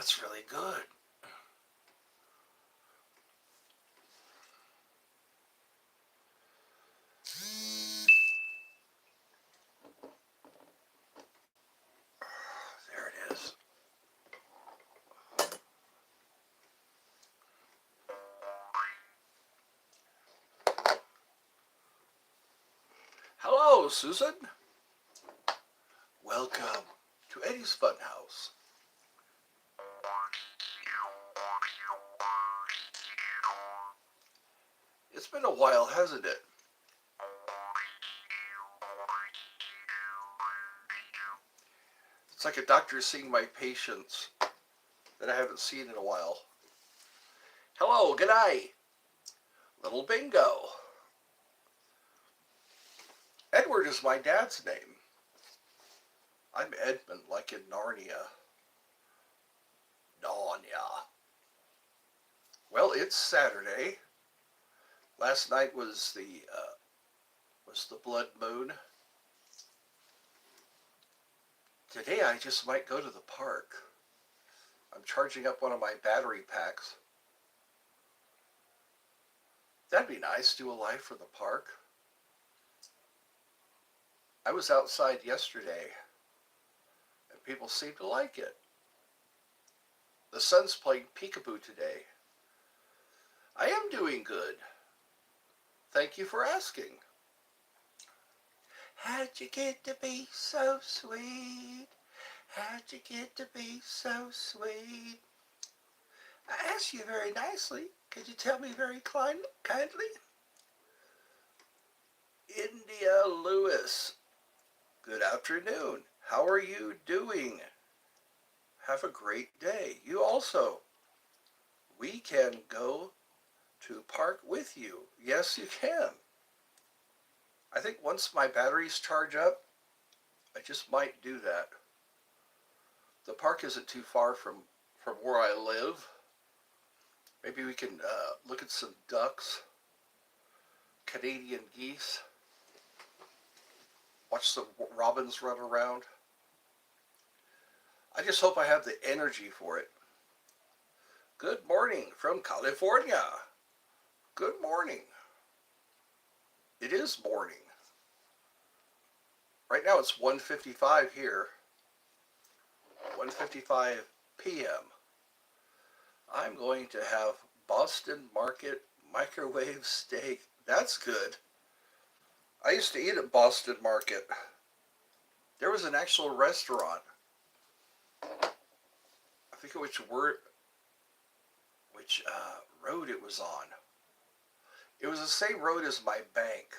that's really good. There it is. Hello, Susan. Welcome to Eddie's Funhouse. It's been a while, hasn't it? It's like a doctor seeing my patients that I haven't seen in a while. Hello, good night. Little Bingo. Edward is my dad's name. I'm Edmund, like in Narnia. Narnia. Well, it's Saturday. Last night was the blood moon. Today I just might go to the park. I'm charging up one of my battery packs. That'd be nice, do a live from the park. I was outside yesterday and people seem to like it. The sun's playing peekaboo today. I am doing good. Thank you for asking. How'd you get to be so sweet? How'd you get to be so sweet? I asked you very nicely. Could you tell me very kindly? India Lewis. Good afternoon. How are you doing? Have a great day. You also. We can go to park with you. Yes, you can. I think once my batteries charge up, I just might do that. The park isn't too far from where I live. Maybe we can look at some ducks, Canadian geese, watch some robins run around. I just hope I have the energy for it. Good morning from California. Good morning. It is morning. Right now it's 1:55 here. 1:55 p.m. I'm going to have Boston Market microwave steak. That's good. I used to eat at Boston Market. There was an actual restaurant. I forget which road it was on. It was the same road as my bank.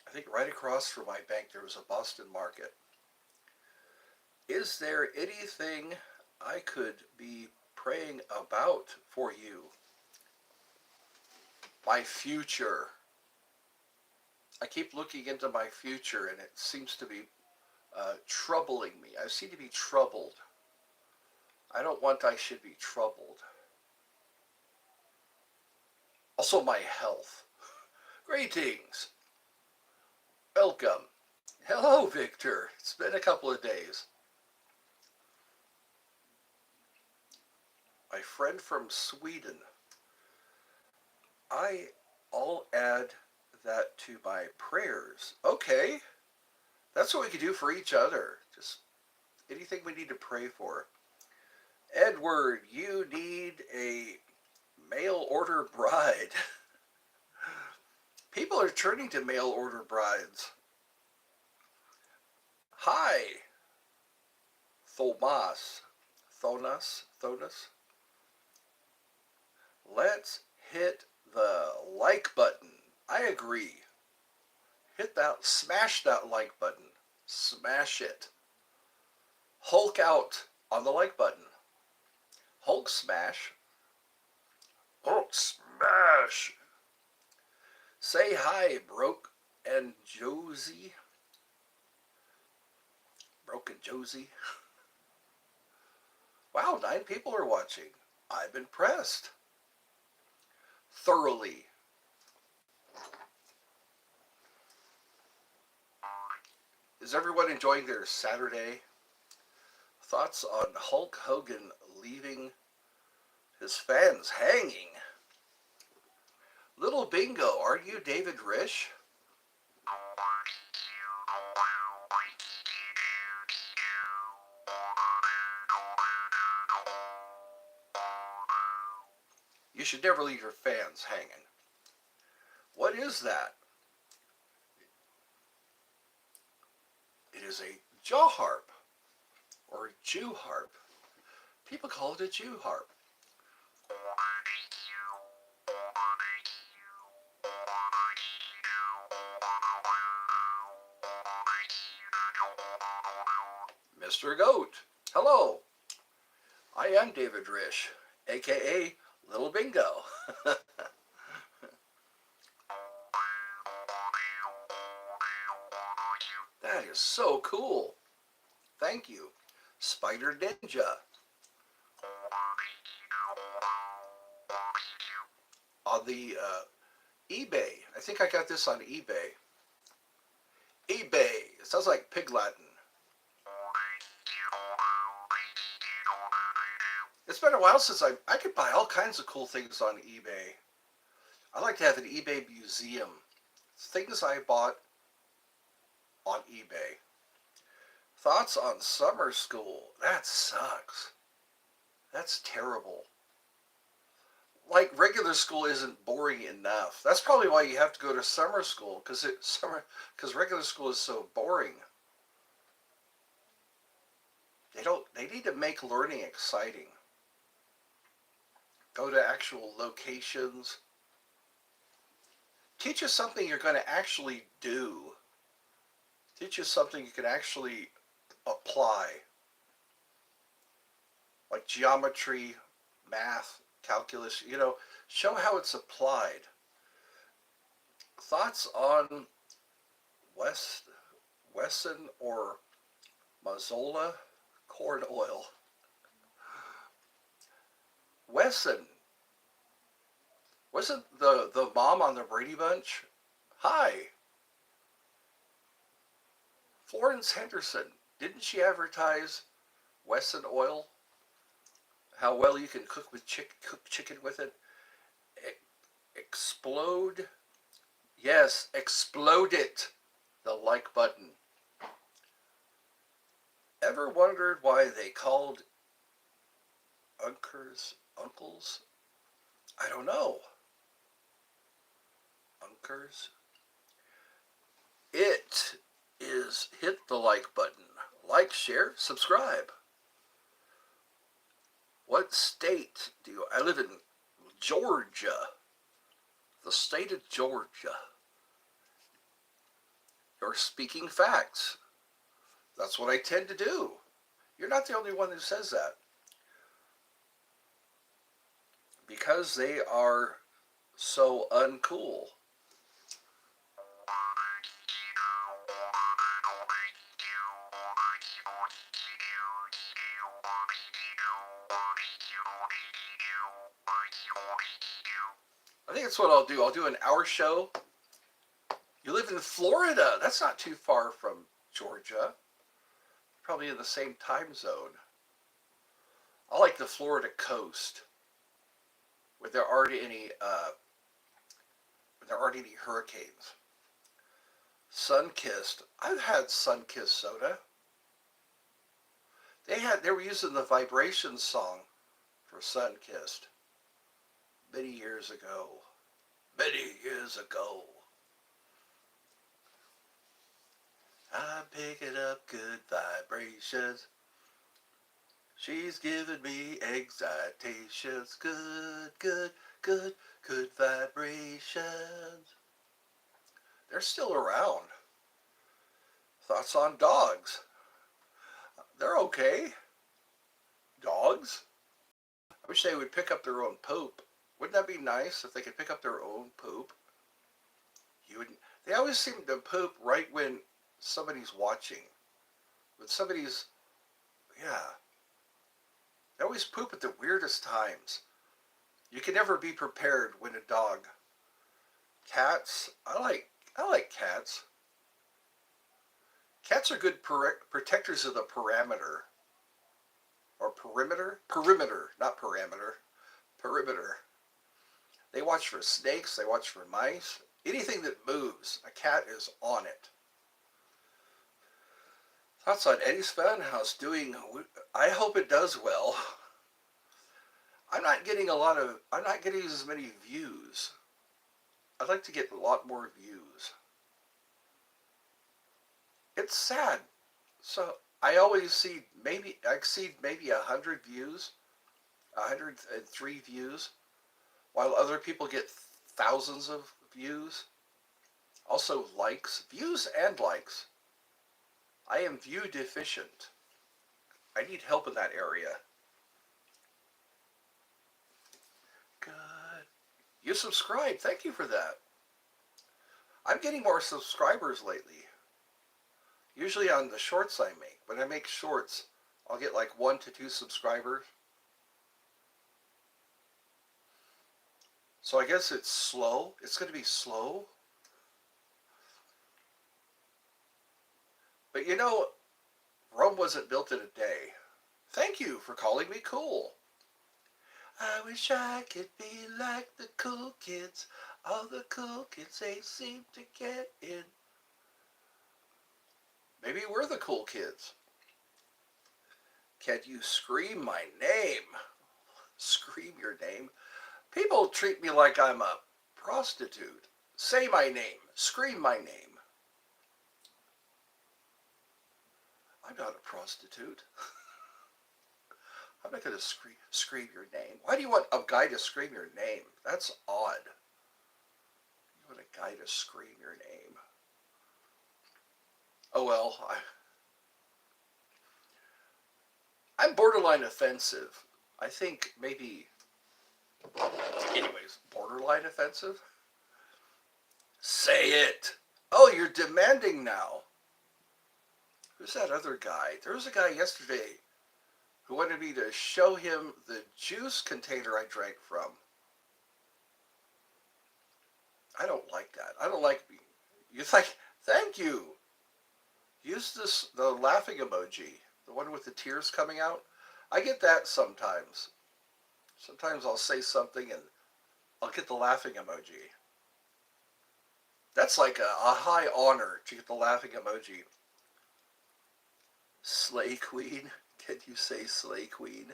I think right across from my bank there was a Boston Market. Is there anything I could be praying about for you? My future. I keep looking into my future and it seems to be troubling me. I seem to be troubled. I don't want I should be troubled. Also my health. Greetings. Welcome. Hello, Victor. It's been a couple of days. My friend from Sweden. I'll add that to my prayers. Okay. That's what we can do for each other. Just anything we need to pray for. Edward, you need a mail order bride. People are turning to mail order brides. Hi, Thonas. Let's hit the like button. I agree. Hit that, smash that like button. Smash it. Hulk out on the like button. Hulk smash. Hulk smash. Say hi, Broke and Josie. Broken Josie. Wow, 9 people are watching. I'm impressed. Thoroughly. Is everyone enjoying their Saturday? Thoughts on Hulk Hogan leaving his fans hanging? Little Bingo, are you David Rish? You should never leave your fans hanging. What is that? It is a jaw harp or a Jew harp. People call it a Jew harp. Mr. Goat, hello. I am David Rish, aka Little Bingo. That is so cool. Thank you. Spider Ninja. On the eBay. I think I got this on eBay. eBay. It sounds like Pig Latin. It's been a while since I could buy all kinds of cool things on eBay. I like to have an eBay museum. Things I bought on eBay. Thoughts on summer school? That sucks. That's terrible. Like regular school isn't boring enough. That's probably why you have to go to summer school because regular school is so boring. They need to make learning exciting. Go to actual locations. Teach us something you're going to actually do. Teach us something you can actually apply. Like geometry, math, calculus, show how it's applied. Thoughts on Wesson or Mazola corn oil? Wesson. Wasn't the mom on the Brady Bunch? Hi. Florence Henderson. Didn't she advertise Wesson oil? How well you can cook chicken with it? Explode. Yes, explode it. The like button. Ever wondered why they called uncles? I don't know. Uncles. It is hit the like button. Like, share, subscribe. What state do you... I live in Georgia. The state of Georgia. You're speaking facts. That's what I tend to do. You're not the only one who says that. Because they are so uncool. I think that's what I'll do. I'll do an hour show. You live in Florida. That's not too far from Georgia. Probably in the same time zone. I like the Florida coast. Where there aren't any hurricanes. Sunkissed. I've had Sunkissed soda. They were using the vibration song for Sunkissed many years ago. Many years ago. I'm picking up good vibrations. She's giving me excitations. Good, good, good, good vibrations. They're still around. Thoughts on dogs? They're okay. Dogs? I wish they would pick up their own poop. Wouldn't that be nice if they could pick up their own poop? They always seem to poop right when somebody's watching. When somebody's, yeah. They always poop at the weirdest times. You can never be prepared when a dog. Cats, I like cats. Cats are good protectors of the perimeter. or perimeter. Perimeter, not parameter. Perimeter. They watch for snakes. They watch for mice. Anything that moves, a cat is on it. Thoughts on Eddie's Funhouse doing, I hope it does well. I'm not getting as many views. I'd like to get a lot more views. It's sad. So I always see I exceed maybe 100 views, 103 views, while other people get thousands of views. Also likes, views and likes. I am view deficient. I need help in that area. Good. You subscribed. Thank you for that. I'm getting more subscribers lately. Usually on the shorts I make. When I make shorts, I'll get like 1 to 2 subscribers. So I guess it's slow. It's going to be slow. But you know, Rome wasn't built in a day. Thank you for calling me cool. I wish I could be like the cool kids. All the cool kids, they seem to get in. Maybe we're the cool kids. Can you scream my name? Scream your name? People treat me like I'm a prostitute. Say my name. Scream my name. I'm not a prostitute. I'm not going to scream your name. Why do you want a guy to scream your name? That's odd. You want a guy to scream your name. Oh well, I'm borderline offensive. I think maybe, anyways, borderline offensive? Say it. Oh, you're demanding now. Who's that other guy? There was a guy yesterday who wanted me to show him the juice container I drank from. I don't like that. I don't like, you think, thank you. Use the laughing emoji, the one with the tears coming out. I get that sometimes. Sometimes I'll say something and I'll get the laughing emoji. That's like a high honor to get the laughing emoji. Slay Queen. Can you say Slay Queen?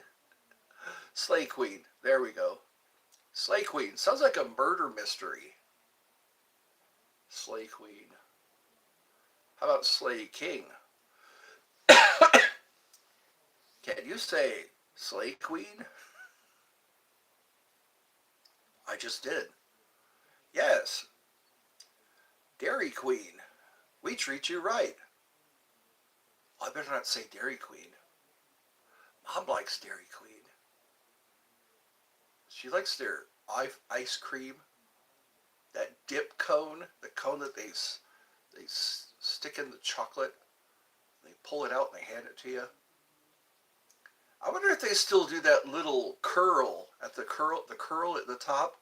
Slay Queen. There we go. Slay Queen. Sounds like a murder mystery. Slay Queen. How about Slay King? Can you say Slay Queen? I just did. Yes. Dairy Queen. We treat you right. Oh, I better not say Dairy Queen. Mom likes Dairy Queen. She likes their ice cream. That dip cone. The cone that they stick in the chocolate. They pull it out and they hand it to you. I wonder if they still do that little curl at the curl at the top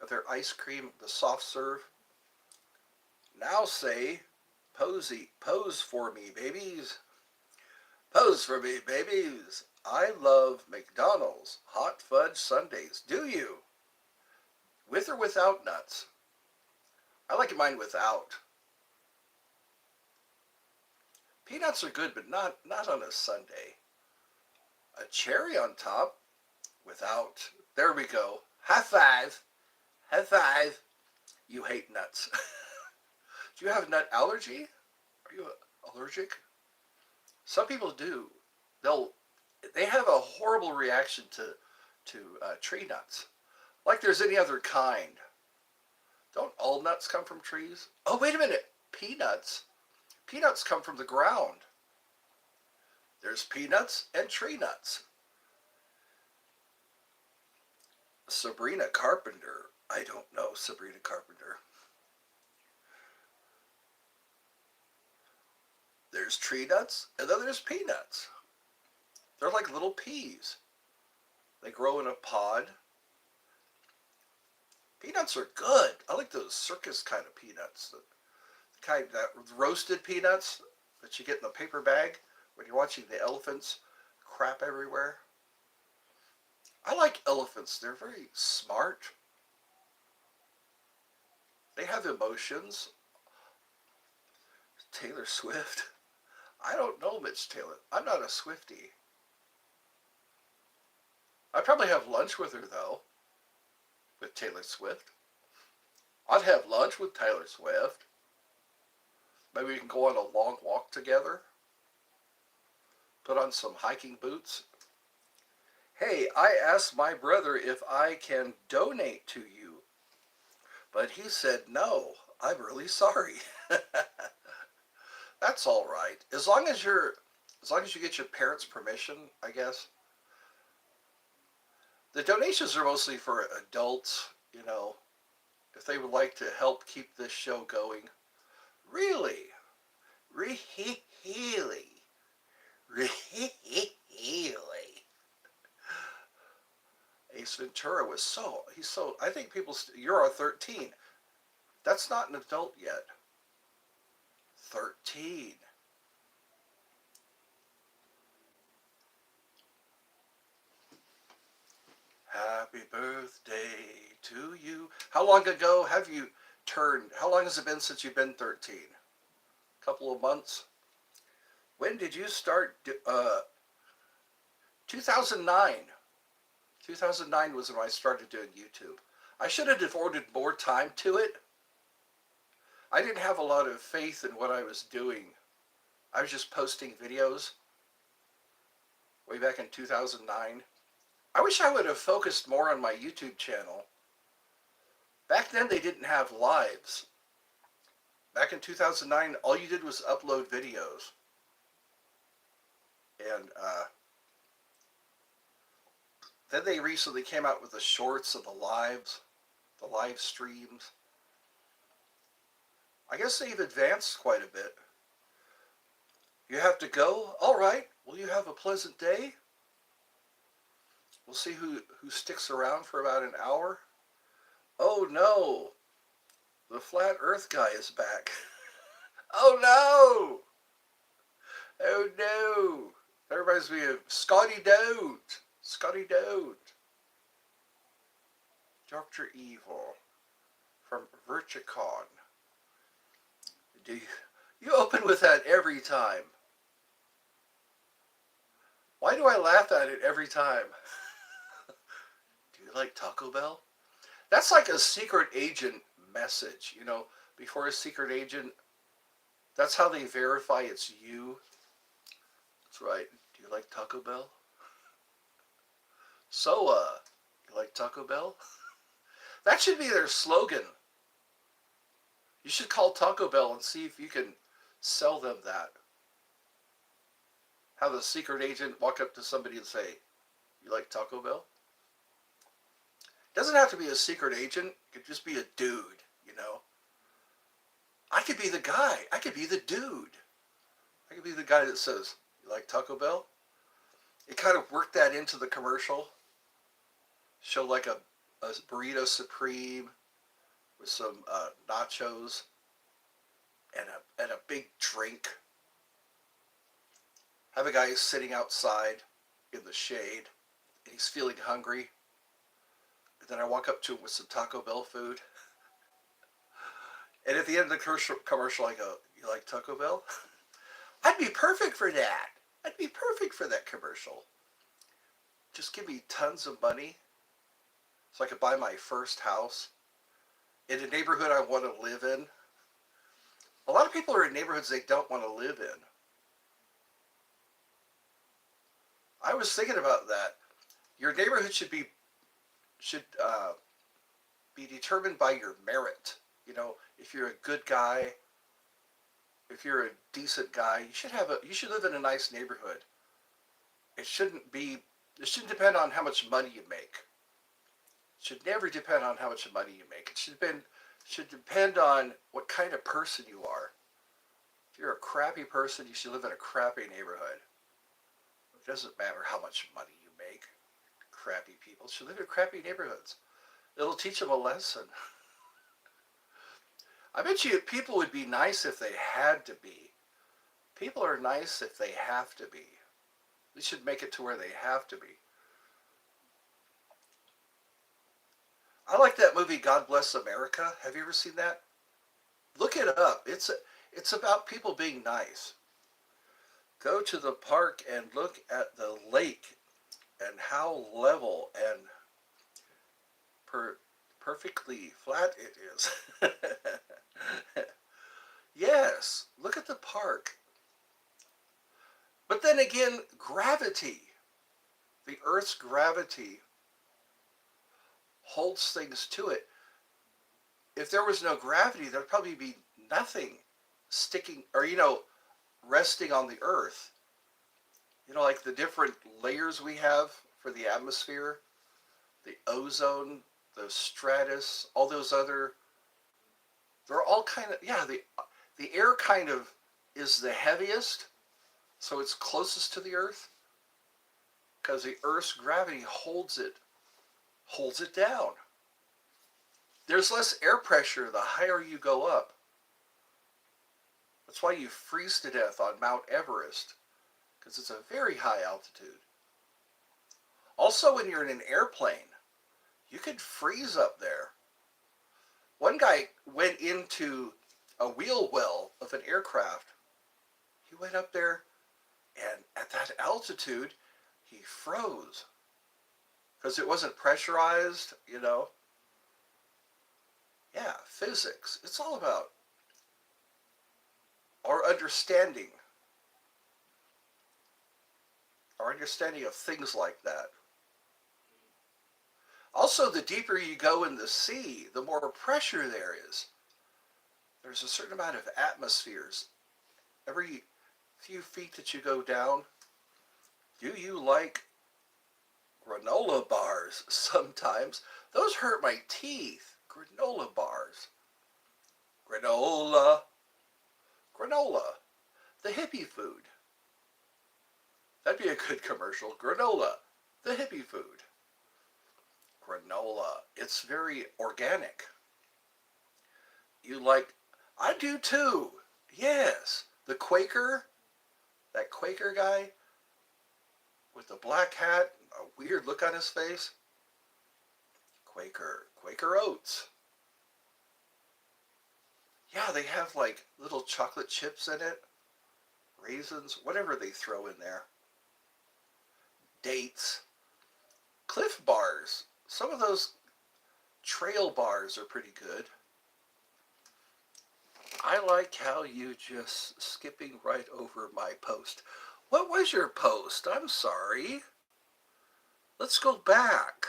of their ice cream, the soft serve. Now say, pose for me, babies. Pose for me, babies. I love McDonald's hot fudge sundaes. Do you? With or without nuts? I like mine without. Peanuts are good, but not on a sundae. A cherry on top without. There we go. High five. High five. You hate nuts. Do you have nut allergy? Are you allergic? Some people do. They have a horrible reaction to tree nuts. Like there's any other kind. Don't all nuts come from trees? Oh, wait a minute. Peanuts. Peanuts come from the ground. There's peanuts and tree nuts. Sabrina Carpenter. I don't know Sabrina Carpenter. There's tree nuts and then there's peanuts. They're like little peas. They grow in a pod. Peanuts are good. I like those circus kind of peanuts. The kind that roasted peanuts that you get in the paper bag when you're watching the elephants crap everywhere. I like elephants. They're very smart. They have emotions. Taylor Swift. I don't know Mitch Taylor. I'm not a Swiftie. I'd probably have lunch with her, though, with Taylor Swift. I'd have lunch with Taylor Swift. Maybe we can go on a long walk together. Put on some hiking boots. Hey, I asked my brother if I can donate to you, but he said no. I'm really sorry. That's all right. As long as you get your parents' permission, I guess. The donations are mostly for adults, if they would like to help keep this show going. Really? Really? Really? Ace Ventura I think you're a 13. That's not an adult yet. 13. Happy birthday to you. How long ago have you how long has it been since you've been 13? A couple of months? When did you start? 2009. 2009 was when I started doing YouTube. I should have devoted more time to it. I didn't have a lot of faith in what I was doing. I was just posting videos way back in 2009. I wish I would have focused more on my YouTube channel. Back then they didn't have lives. Back in 2009, all you did was upload videos. And then they recently came out with the shorts of the live streams. I guess they've advanced quite a bit. You have to go? All right. Well, you have a pleasant day. We'll see who sticks around for about an hour. Oh no, the flat earth guy is back. Oh no! Oh no! That reminds me of Scotty Dote. Scotty Dote. Dr. Evil from Virtucon. You open with that every time. Why do I laugh at it every time? Do you like Taco Bell? That's like a secret agent message, before a secret agent, that's how they verify it's you. That's right. Do you like Taco Bell? So, you like Taco Bell? That should be their slogan. You should call Taco Bell and see if you can sell them that. Have a secret agent walk up to somebody and say, you like Taco Bell? It doesn't have to be a secret agent. It could just be a dude, I could be the guy. I could be the dude. I could be the guy that says, you like Taco Bell? It kind of worked that into the commercial. Show like a burrito supreme with some nachos and a big drink. Have a guy sitting outside in the shade, and he's feeling hungry. And then I walk up to him with some Taco Bell food. And at the end of the commercial, I go, you like Taco Bell? I'd be perfect for that. I'd be perfect for that commercial. Just give me tons of money so I could buy my first house in a neighborhood I want to live in. A lot of people are in neighborhoods they don't want to live in. I was thinking about that. Your neighborhood should be determined by your merit. If you're a good guy, if you're a decent guy, you should live in a nice neighborhood. It shouldn't depend on how much money you make. It should never depend on how much money you make. It should depend on what kind of person you are. If you're a crappy person, you should live in a crappy neighborhood. It doesn't matter how much money you make. Crappy people should live in crappy neighborhoods. It'll teach them a lesson. I bet you people would be nice if they had to be. People are nice if they have to be. We should make it to where they have to be. I like that movie God Bless America. Have you ever seen that? Look it up. It's about people being nice. Go to the park and look at the lake and how level and per, perfectly flat it is. Yes, look at the park. But then again, gravity, the Earth's gravity holds things to it. If there was no gravity, there'd probably be nothing sticking or, resting on the Earth. Like the different layers we have for the atmosphere, the ozone, the stratus, all those other, they're all kind of, yeah, the air kind of is the heaviest, so it's closest to the Earth because the Earth's gravity holds it down. There's less air pressure the higher you go up. That's why you freeze to death on Mount Everest, because it's a very high altitude. Also, when you're in an airplane, you could freeze up there. One guy went into a wheel well of an aircraft. He went up there, and at that altitude, he froze because it wasn't pressurized. Yeah, physics. It's all about our understanding of things like that. Also, the deeper you go in the sea, the more pressure there is. There's a certain amount of atmospheres. Every few feet that you go down, do you like granola bars sometimes? Those hurt my teeth. Granola bars. Granola. The hippie food. That'd be a good commercial. Granola. The hippie food. Granola. It's very organic. I do too. Yes. The Quaker, that Quaker guy with the black hat, a weird look on his face. Quaker Oats. Yeah, they have like little chocolate chips in it, raisins, whatever they throw in there. Dates. Cliff bars. Some of those trail bars are pretty good. I like how you just skipping right over my post. What was your post? I'm sorry. Let's go back.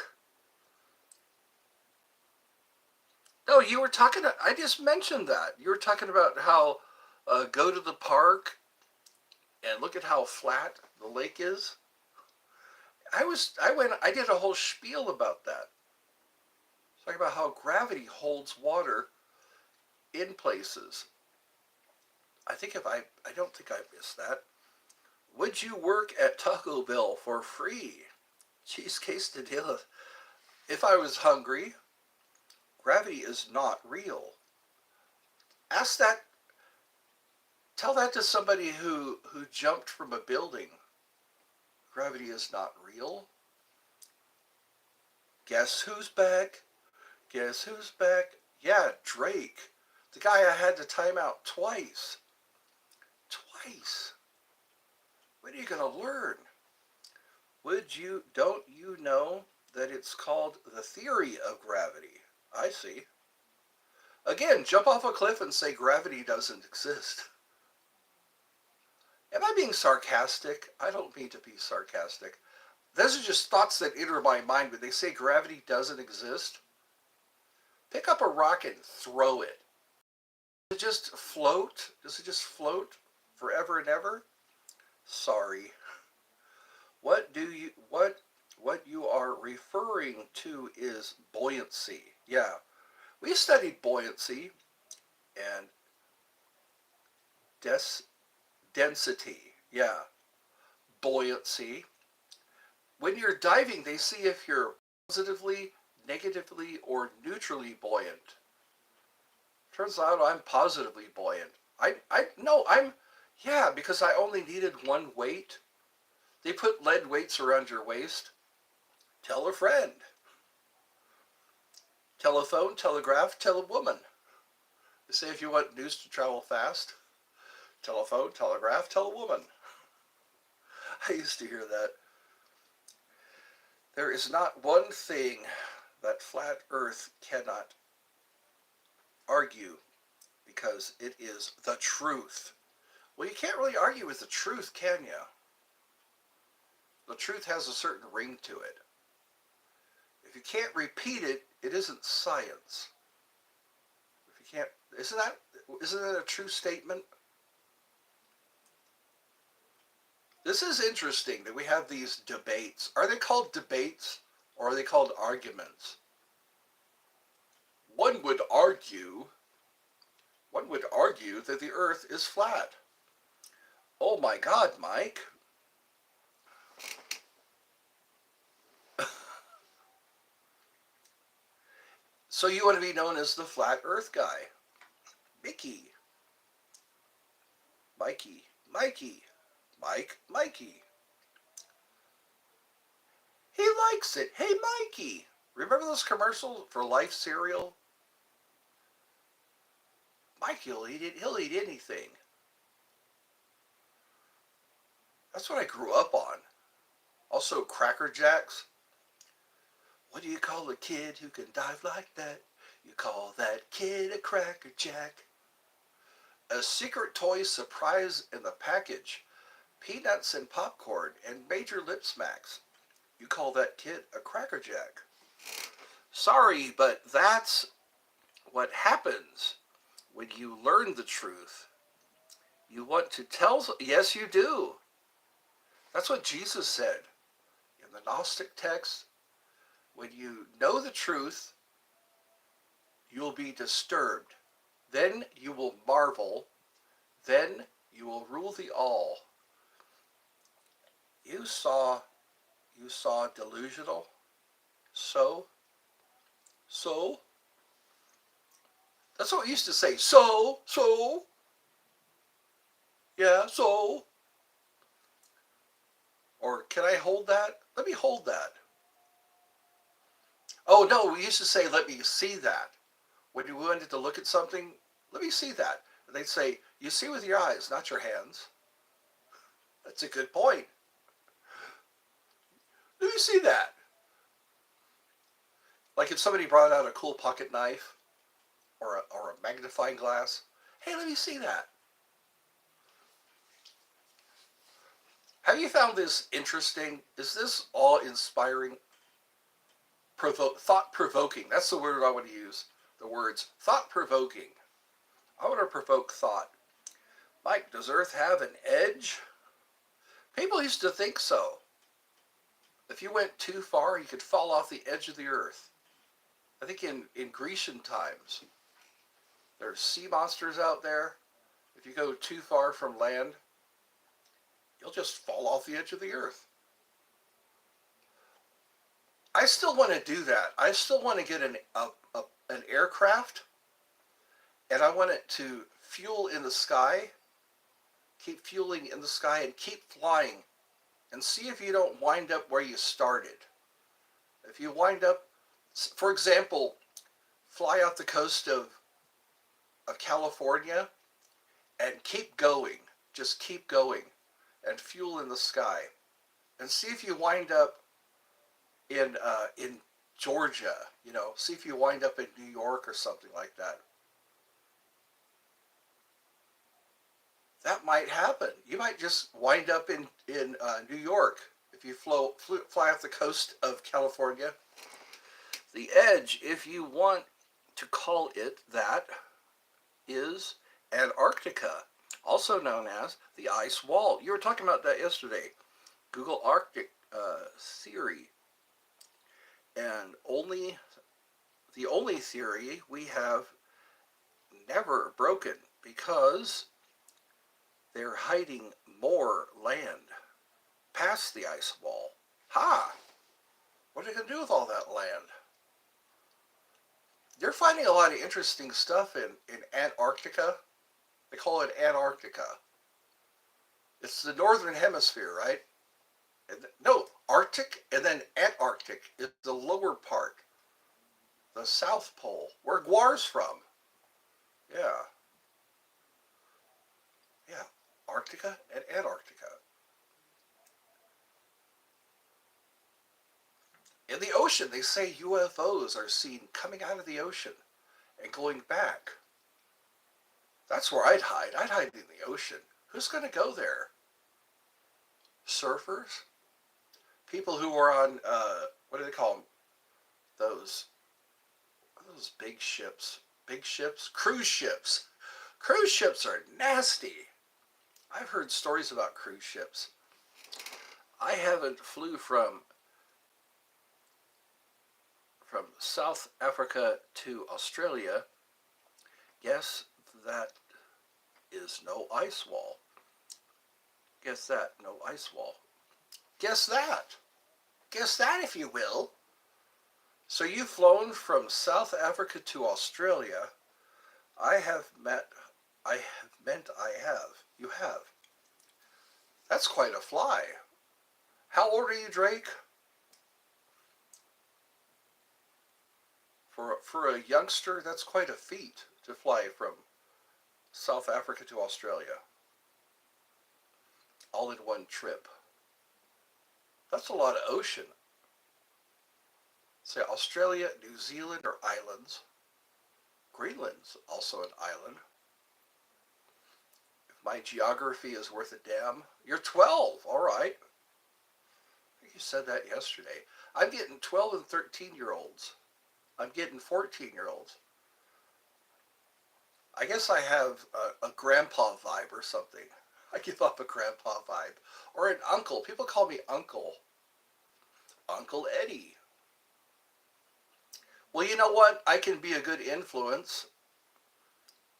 No, you were talking, I just mentioned that. You were talking about how go to the park and look at how flat the lake is. I did a whole spiel about that. Talking about how gravity holds water in places. I don't think I missed that. Would you work at Taco Bell for free? Cheese quesadilla. If I was hungry, gravity is not real. Ask that, tell that to somebody who jumped from a building. Gravity is not real. Guess who's back? Guess who's back? Yeah, Drake. The guy I had to time out twice. Twice. When are you going to learn? Don't you know that it's called the theory of gravity? I see. Again, jump off a cliff and say gravity doesn't exist. Am I being sarcastic? I don't mean to be sarcastic. Those are just thoughts that enter my mind when they say gravity doesn't exist. Pick up a rock and throw it. Does it just float? Does it just float forever and ever? Sorry. What you are referring to is buoyancy. Yeah. We studied buoyancy and density. Yeah. Buoyancy. When you're diving, they see if you're positively, negatively, or neutrally buoyant. Turns out I'm positively buoyant. Yeah, because I only needed one weight. They put lead weights around your waist. Tell a friend. Telephone, telegraph, tell a woman. They say if you want news to travel fast, telephone, telegraph, tell a woman. I used to hear that. There is not one thing that flat earth cannot argue because it is the truth. Well, you can't really argue with the truth, can you? The truth has a certain ring to it. If you can't repeat it, it isn't science. If you can't, isn't that a true statement? This is interesting that we have these debates. Are they called debates or are they called arguments? One would argue that the earth is flat. Oh my God, Mike. So you want to be known as the flat earth guy. Mickey. Mikey. Mikey. Mike. Mikey. He likes it. Hey, Mikey. Remember those commercials for Life cereal? Mikey will eat it. He'll eat anything. That's what I grew up on. Also, Cracker Jacks. What do you call a kid who can dive like that? You call that kid a Cracker Jack. A secret toy surprise in the package. Peanuts and popcorn and major lip smacks. You call that kid a Cracker Jack. Sorry, but that's what happens when you learn the truth. You want to tell, yes you do. That's what Jesus said in the Gnostic text. When you know the truth, you'll be disturbed. Then you will marvel. Then you will rule the all. You saw delusional. So. That's what we used to say. So. Yeah, so. Or can I hold that? Let me hold that. Oh no, we used to say, let me see that. When you wanted to look at something, let me see that. And they'd say, you see with your eyes, not your hands. That's a good point. Let me see that. Like if somebody brought out a cool pocket knife or a magnifying glass, hey, let me see that. Have you found this interesting? Is this awe-inspiring? Thought-provoking. That's the word I want to use. The words thought-provoking. I want to provoke thought. Mike, does Earth have an edge? People used to think so. If you went too far, you could fall off the edge of the Earth. I think in Grecian times, there's sea monsters out there. If you go too far from land, you'll just fall off the edge of the Earth. I still want to do that. I still want to get an aircraft, and I want it to fuel in the sky, keep fueling in the sky, and keep flying, and see if you don't wind up where you started. If you wind up, for example, fly off the coast of California and keep going, just keep going, and fuel in the sky, and see if you wind up in Georgia, see if you wind up in New York or something like that. That might happen. You might just wind up in New York if you fly off the coast of California. The edge, if you want to call it that, is Antarctica, also known as the ice wall. You were talking about that yesterday. Google Arctic theory. And the only theory we have never broken, because they're hiding more land past the ice wall. Ha! What are they going to do with all that land? They're finding a lot of interesting stuff in Antarctica. They call it Antarctica. It's the northern hemisphere, right? No, Arctic and then Antarctic is the lower part, the South Pole, where Guar's from. Yeah, yeah, Arctica and Antarctica. In the ocean, they say UFOs are seen coming out of the ocean and going back. That's where I'd hide. I'd hide in the ocean. Who's going to go there? Surfers? People who are on, what do they call them? Those, those big ships. Big ships? Cruise ships. Cruise ships are nasty. I've heard stories about cruise ships. I haven't flew from South Africa to Australia. Guess that is no ice wall. Guess that, no ice wall. Guess that. Guess that, if you will. So you've flown from South Africa to Australia. I have met, I have meant I have. You have. That's quite a fly. How old are you, Drake? For a youngster, that's quite a feat to fly from South Africa to Australia. All in one trip. That's a lot of ocean. Say Australia, New Zealand are islands. Greenland's also an island. If my geography is worth a damn, you're 12. All right. I think you said that yesterday. I'm getting 12 and 13-year-olds. I'm getting 14-year-olds. I guess I have a grandpa vibe or something. I give off a grandpa vibe. Or an uncle. People call me uncle. Uncle Eddie. Well, you know what? I can be a good influence.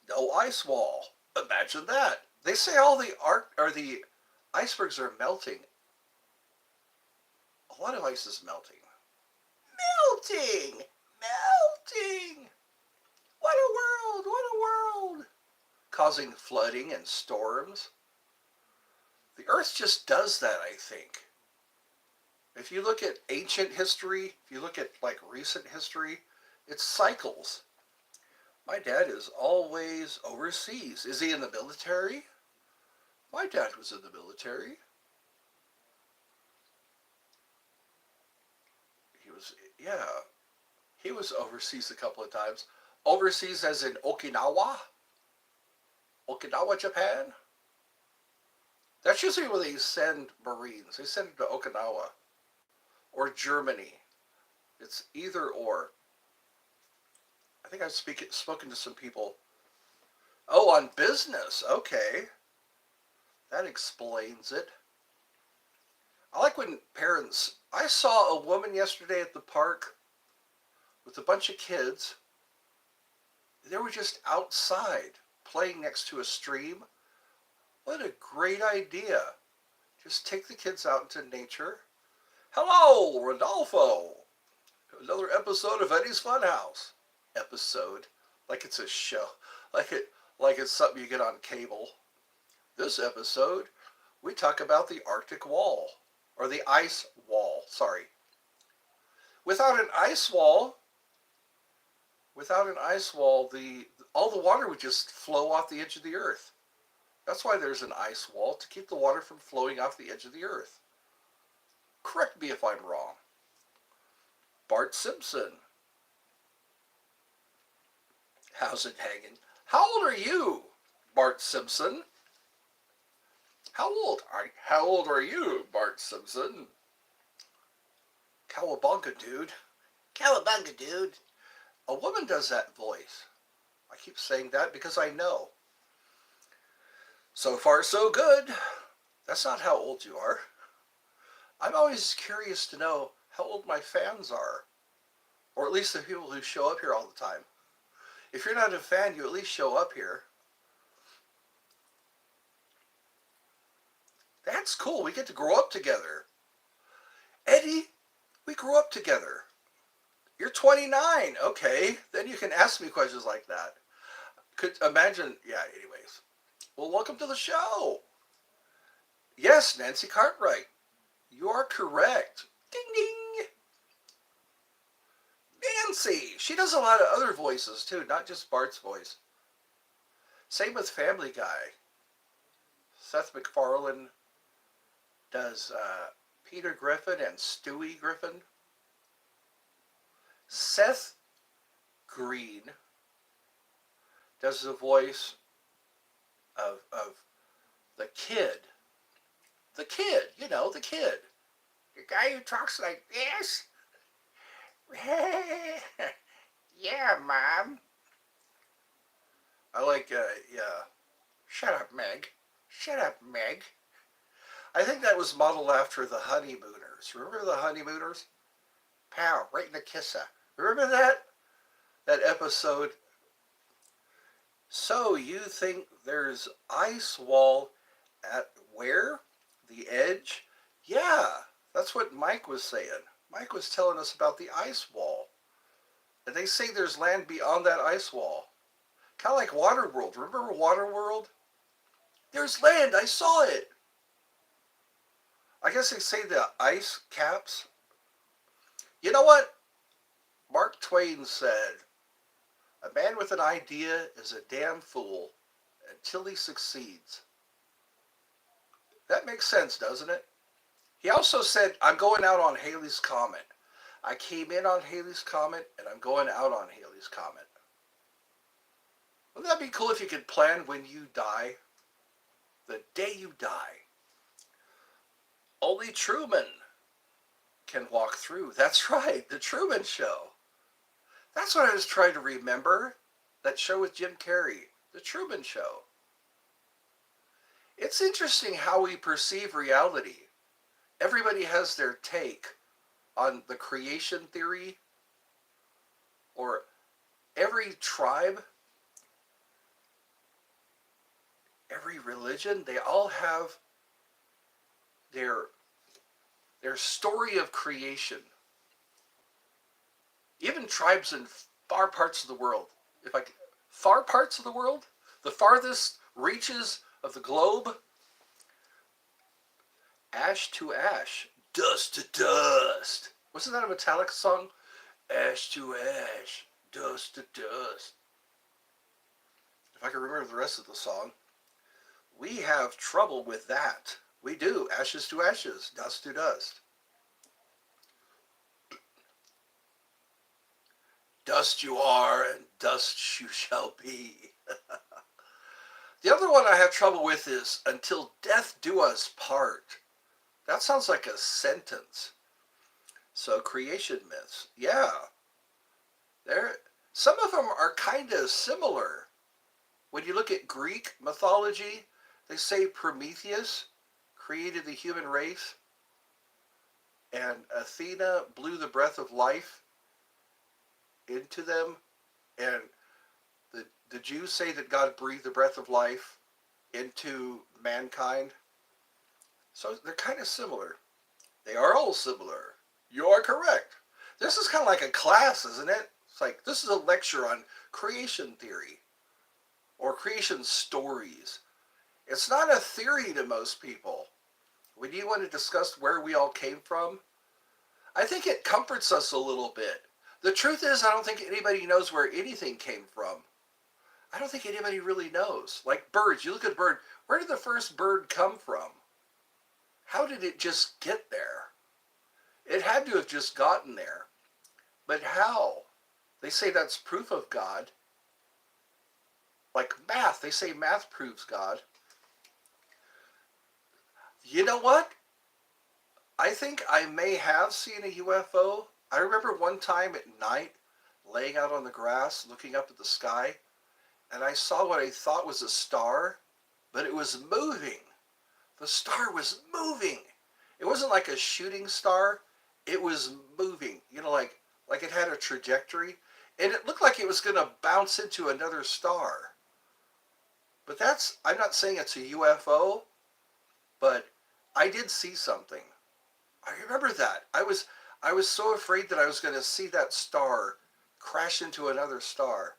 No ice wall. Imagine that. They say all the the icebergs are melting. A lot of ice is melting. Melting! Melting! What a world! What a world! Causing flooding and storms. The Earth just does that, I think. If you look at ancient history, if you look at like recent history, it's cycles. My dad is always overseas. Is he in the military? My dad was in the military. He was, yeah, he was overseas a couple of times. Overseas as in Okinawa? Okinawa, Japan? That's usually where they send Marines. They send them to Okinawa or Germany. It's either or. I think I've spoken to some people. Oh, on business. Okay. That explains it. I like when parents... I saw a woman yesterday at the park with a bunch of kids. They were just outside playing next to a stream. What a great idea. Just take the kids out into nature. Hello, Rodolfo. Another episode of Eddie's Funhouse. Episode. Like it's a show. Like it's something you get on cable. This episode, we talk about the Arctic Wall. Or the ice wall, sorry. Without an ice wall, all the water would just flow off the edge of the earth. That's why there's an ice wall, to keep the water from flowing off the edge of the earth. Correct me if I'm wrong. Bart Simpson. How's it hanging? How old are you, Bart Simpson? How old are you, Bart Simpson? Cowabunga, dude. Cowabunga, dude. A woman does that voice. I keep saying that because I know. So far, so good. That's not how old you are. I'm always curious to know how old my fans are. Or at least the people who show up here all the time. If you're not a fan, you at least show up here. That's cool. We get to grow up together. Eddie, we grew up together. You're 29. Okay. Then you can ask me questions like that. Could imagine. Yeah, anyways. Well, welcome to the show. Yes, Nancy Cartwright. You are correct. Ding ding. Nancy. She does a lot of other voices too, not just Bart's voice. Same with Family Guy. Seth MacFarlane does Peter Griffin and Stewie Griffin. Seth Green does the voice of the kid. The kid, you know, the kid. The guy who talks like this. Yeah, Mom. I like, yeah. Shut up, Meg. Shut up, Meg. I think that was modeled after the Honeymooners. Remember the Honeymooners? Pow, right in the kisser. Remember that? That episode? So you think there's ice wall at where? The edge? Yeah, that's what Mike was saying. Mike was telling us about the ice wall. And they say there's land beyond that ice wall. Kind of like Waterworld. Remember Waterworld? There's land. I saw it. I guess they say the ice caps. You know what? Mark Twain said, a man with an idea is a damn fool until he succeeds. That makes sense, doesn't it? He also said, I'm going out on Halley's Comet. I came in on Halley's Comet, and I'm going out on Halley's Comet. Wouldn't that be cool if you could plan when you die? The day you die. Only Truman can walk through. That's right, the Truman Show. That's what I was trying to remember. That show with Jim Carrey, the Truman Show. It's interesting how we perceive reality. Everybody has their take on the creation theory, or every tribe, every religion, they all have their story of creation. Even tribes in far parts of the world. Far parts of the world? The farthest reaches of the globe? Ash to ash, dust to dust. Wasn't that a Metallica song? Ash to ash, dust to dust. If I can remember the rest of the song. We have trouble with that. We do. Ashes to ashes, dust to dust. Dust you are, and dust you shall be. The other one I have trouble with is, until death do us part. That sounds like a sentence. So creation myths, yeah. Some of them are kind of similar. When you look at Greek mythology, they say Prometheus created the human race, and Athena blew the breath of life into them, and the Jews say that God breathed the breath of life into mankind. So they're kind of similar. They are all similar. You are correct. This is kind of like a class, isn't it? It's like, this is a lecture on creation theory or creation stories. It's not a theory to most people. When you want to discuss where we all came from, I think it comforts us a little bit. The truth is, I don't think anybody knows where anything came from. I don't think anybody really knows. Like birds, you look at a bird, where did the first bird come from? How did it just get there? It had to have just gotten there. But how? They say that's proof of God. Like math, they say math proves God. You know what? I think I may have seen a UFO. I remember one time at night, laying out on the grass, looking up at the sky, and I saw what I thought was a star, but it was moving. The star was moving. It wasn't like a shooting star. It was moving, you know, like it had a trajectory, and it looked like it was going to bounce into another star. But I'm not saying it's a UFO, but I did see something. I remember that. I was so afraid that I was going to see that star crash into another star.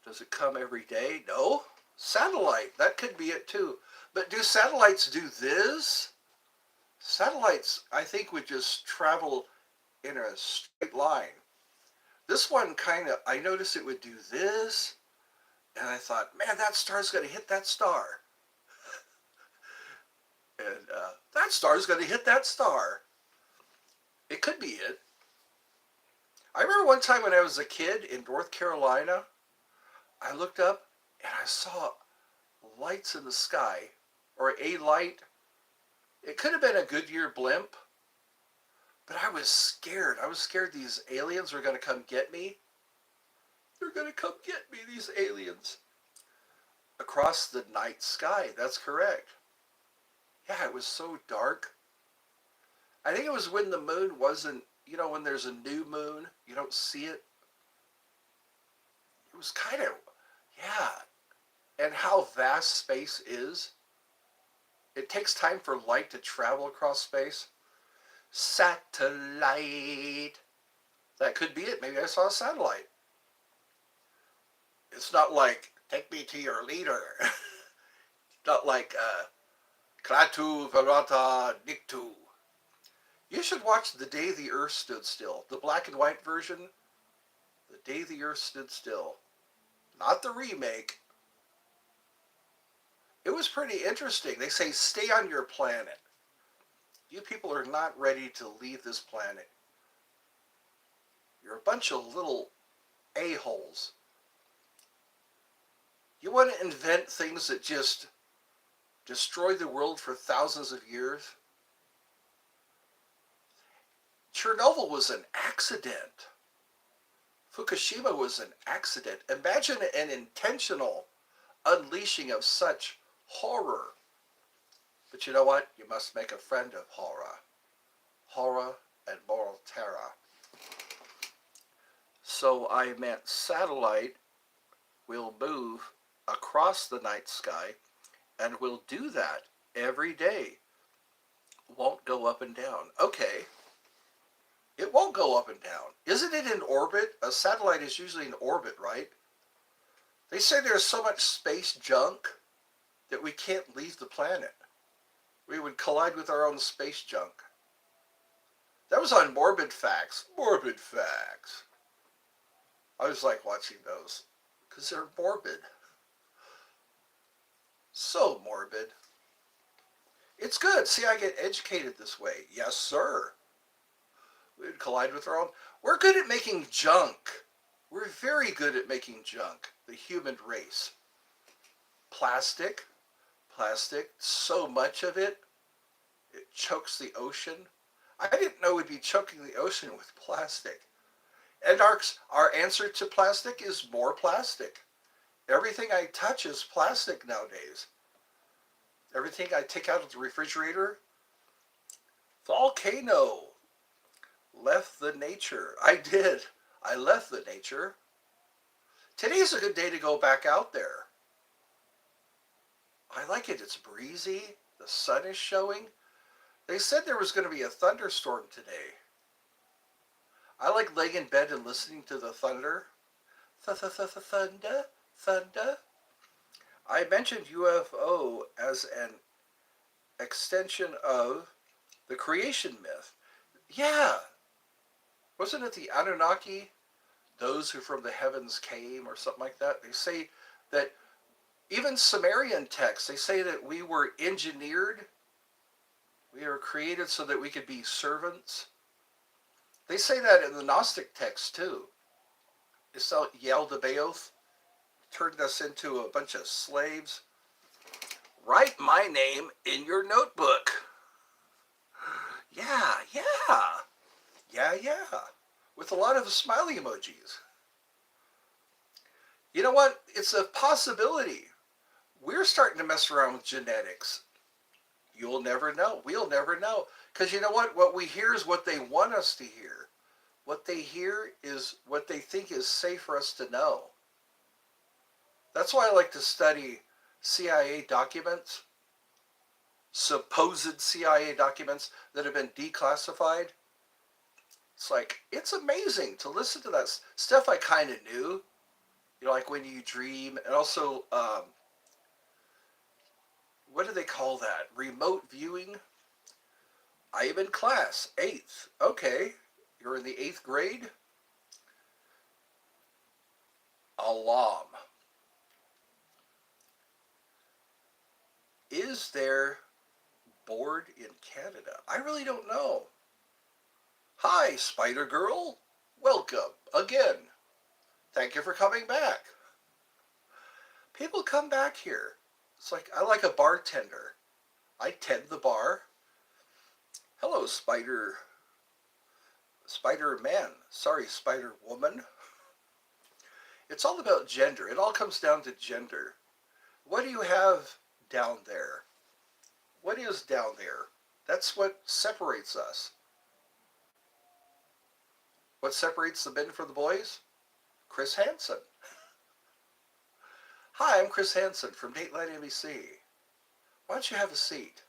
Does it come every day? No. Satellite, that could be it too. But do satellites do this? Satellites, I think, would just travel in a straight line. This one kind of, I noticed it would do this, and I thought, man, that star's going to hit that star. And that star's going to hit that star. It could be it. I remember one time when I was a kid in North Carolina, I looked up and I saw lights in the sky, or a light. It could have been a Goodyear blimp, but I was scared. I was scared these aliens were going to come get me. They're going to come get me, these aliens. Across the night sky, that's correct. Yeah, it was so dark. I think it was when the moon wasn't, when there's a new moon, you don't see it. It was kind of, yeah. And how vast space is. It takes time for light to travel across space. Satellite. That could be it. Maybe I saw a satellite. It's not like, take me to your leader. Not like, Kratu Varata Niktu. You should watch The Day the Earth Stood Still. The black and white version. The Day the Earth Stood Still. Not the remake. It was pretty interesting. They say, stay on your planet. You people are not ready to leave this planet. You're a bunch of little a-holes. You want to invent things that just destroy the world for thousands of years? Chernobyl was an accident. Fukushima was an accident. Imagine an intentional unleashing of such horror. But you know what? You must make a friend of horror. Horror and moral terror. So I meant satellite will move across the night sky and will do that every day. Won't go up and down. Okay. It won't go up and down. Isn't it in orbit? A satellite is usually in orbit, right? They say there's so much space junk that we can't leave the planet. We would collide with our own space junk. That was on Morbid Facts. Morbid Facts. I was like watching those because they're morbid. So morbid. It's good. See, I get educated this way. Yes, sir. We'd collide with our own. We're good at making junk. We're very good at making junk. The human race. Plastic. So much of it. It chokes the ocean. I didn't know we'd be choking the ocean with plastic. And our answer to plastic is more plastic. Everything I touch is plastic nowadays. Everything I take out of the refrigerator. Volcano. Left the nature. I did. I left the nature. Today's a good day to go back out there. I like it. It's breezy. The sun is showing. They said there was going to be a thunderstorm today. I like laying in bed and listening to the thunder. Thunder, thunder. I mentioned UFO as an extension of the creation myth. Yeah. Wasn't it the Anunnaki? Those who from the heavens came, or something like that. They say that even Sumerian texts, they say that we were engineered. We were created so that we could be servants. They say that in the Gnostic text too. It's Yaldabaoth turned us into a bunch of slaves. Write my name in your notebook. Yeah. With a lot of smiley emojis. You know what? It's a possibility. We're starting to mess around with genetics. You'll never know. We'll never know. Because you know what? What we hear is what they want us to hear. What they hear is what they think is safe for us to know. That's why I like to study CIA documents, supposed CIA documents that have been declassified. It's like, it's amazing to listen to that stuff I kind of knew. Like when you dream, and also, what do they call that? Remote viewing? I am in class, 8th. Okay, you're in the 8th grade? Alam. Is there board in Canada? I really don't know. Hi, Spider Girl. Welcome again. Thank you for coming back. People come back here. It's like I like a bartender. I tend the bar. Hello, Spider Man. Sorry, Spider Woman. It's all about gender. It all comes down to gender. What do you have down there? What is down there? That's what separates us. What separates the men from the boys? Chris Hansen. Hi, I'm Chris Hansen from Dateline NBC. Why don't you have a seat?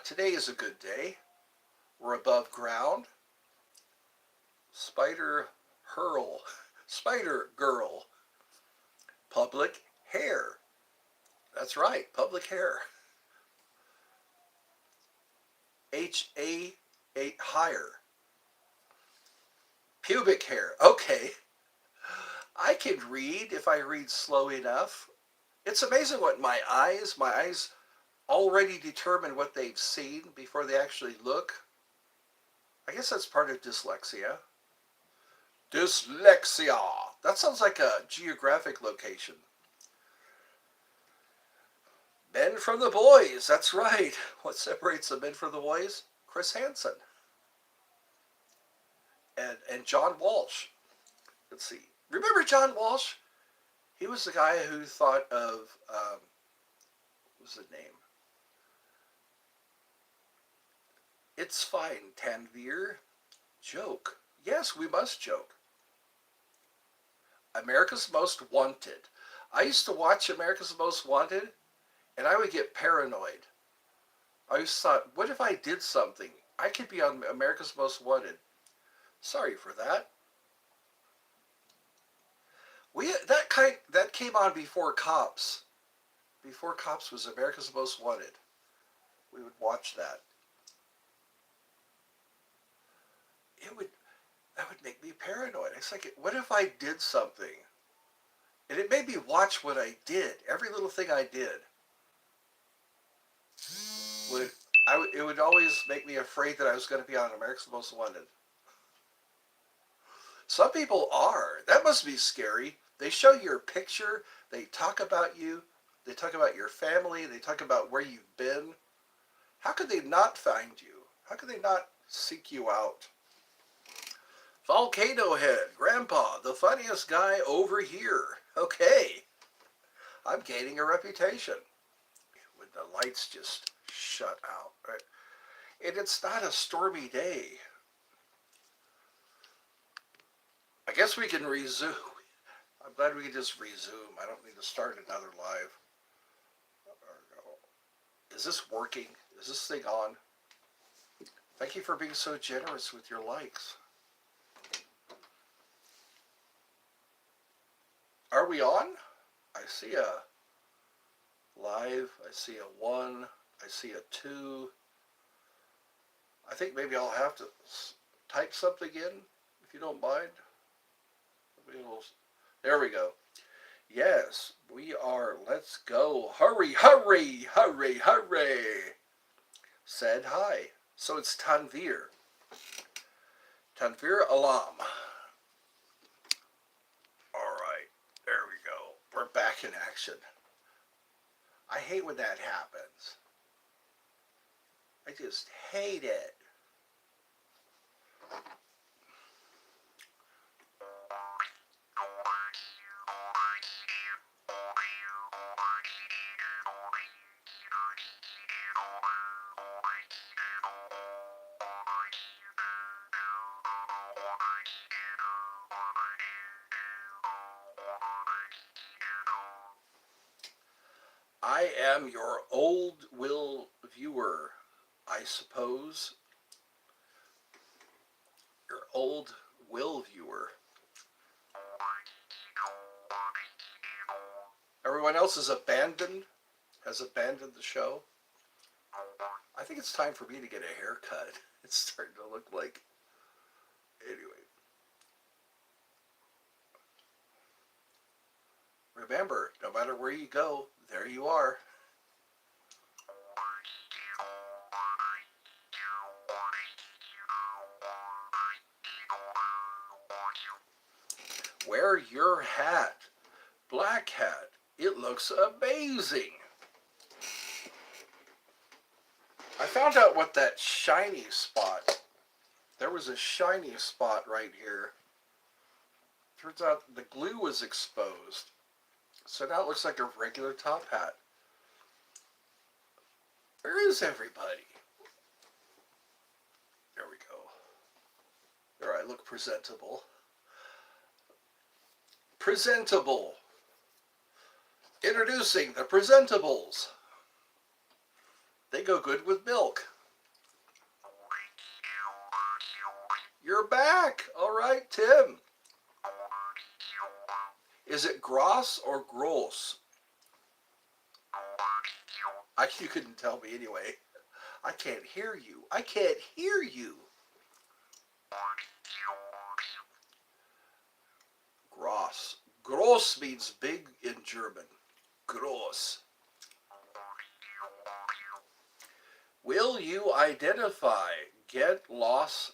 Today is a good day. We're above ground. Spider Girl. Public hair. That's right, public hair. H-A-8 higher. Pubic hair. Okay. I can read if I read slow enough. It's amazing what my eyes already determine what they've seen before they actually look. I guess that's part of dyslexia. Dyslexia. That sounds like a geographic location. Men from the boys. That's right. What separates the men from the boys? Chris Hansen. And John Walsh. Let's see. Remember John Walsh? He was the guy who thought of, what was the name? It's fine, Tanvir. Joke. Yes, we must joke. America's Most Wanted. I used to watch America's Most Wanted, and I would get paranoid. I always thought, what if I did something? I could be on America's Most Wanted. Sorry for that. That came on before Cops. Before Cops was America's Most Wanted. We would watch that. That would make me paranoid. It's like, what if I did something? And it made me watch what I did. Every little thing I did. It would always make me afraid that I was going to be on America's Most Wanted. Some people are. That must be scary. They show your picture. They talk about you. They talk about your family. They talk about where you've been. How could they not find you? How could they not seek you out? Volcano Head, Grandpa, the funniest guy over here. Okay, I'm gaining a reputation. When the lights just shut out, right? And it's not a stormy day. I guess we can resume. I'm glad we can just resume. I don't need to start another live. Is this working? Is this thing on? Thank you for being so generous with your likes. Are we on? I see a live. I see a 1. I see a 2. I think maybe I'll have to type something in, if you don't mind. There we go. Yes, we are. Let's go. Hurry, hurry, hurry, hurry. Said hi. So it's Tanvir. Tanvir Alam. All right, there we go. We're back in action. I hate when that happens. I just hate it. I am your old will viewer, I suppose. Your old will viewer. Everyone else has abandoned the show. I think it's time for me to get a haircut. It's starting to look like... Anyway. Remember, no matter where you go, there you are. Wear your hat. Black hat. It looks amazing. I found out what that shiny spot... There was a shiny spot right here. Turns out the glue was exposed. So now it looks like a regular top hat. Where is everybody? There we go. There, I look presentable. Presentable. Introducing the presentables. They go good with milk. You're back. All right, Tim. Is it gross or gross? You couldn't tell me anyway. I can't hear you. I can't hear you. Gross. Gross means big in German. Gross. Will you identify, get loss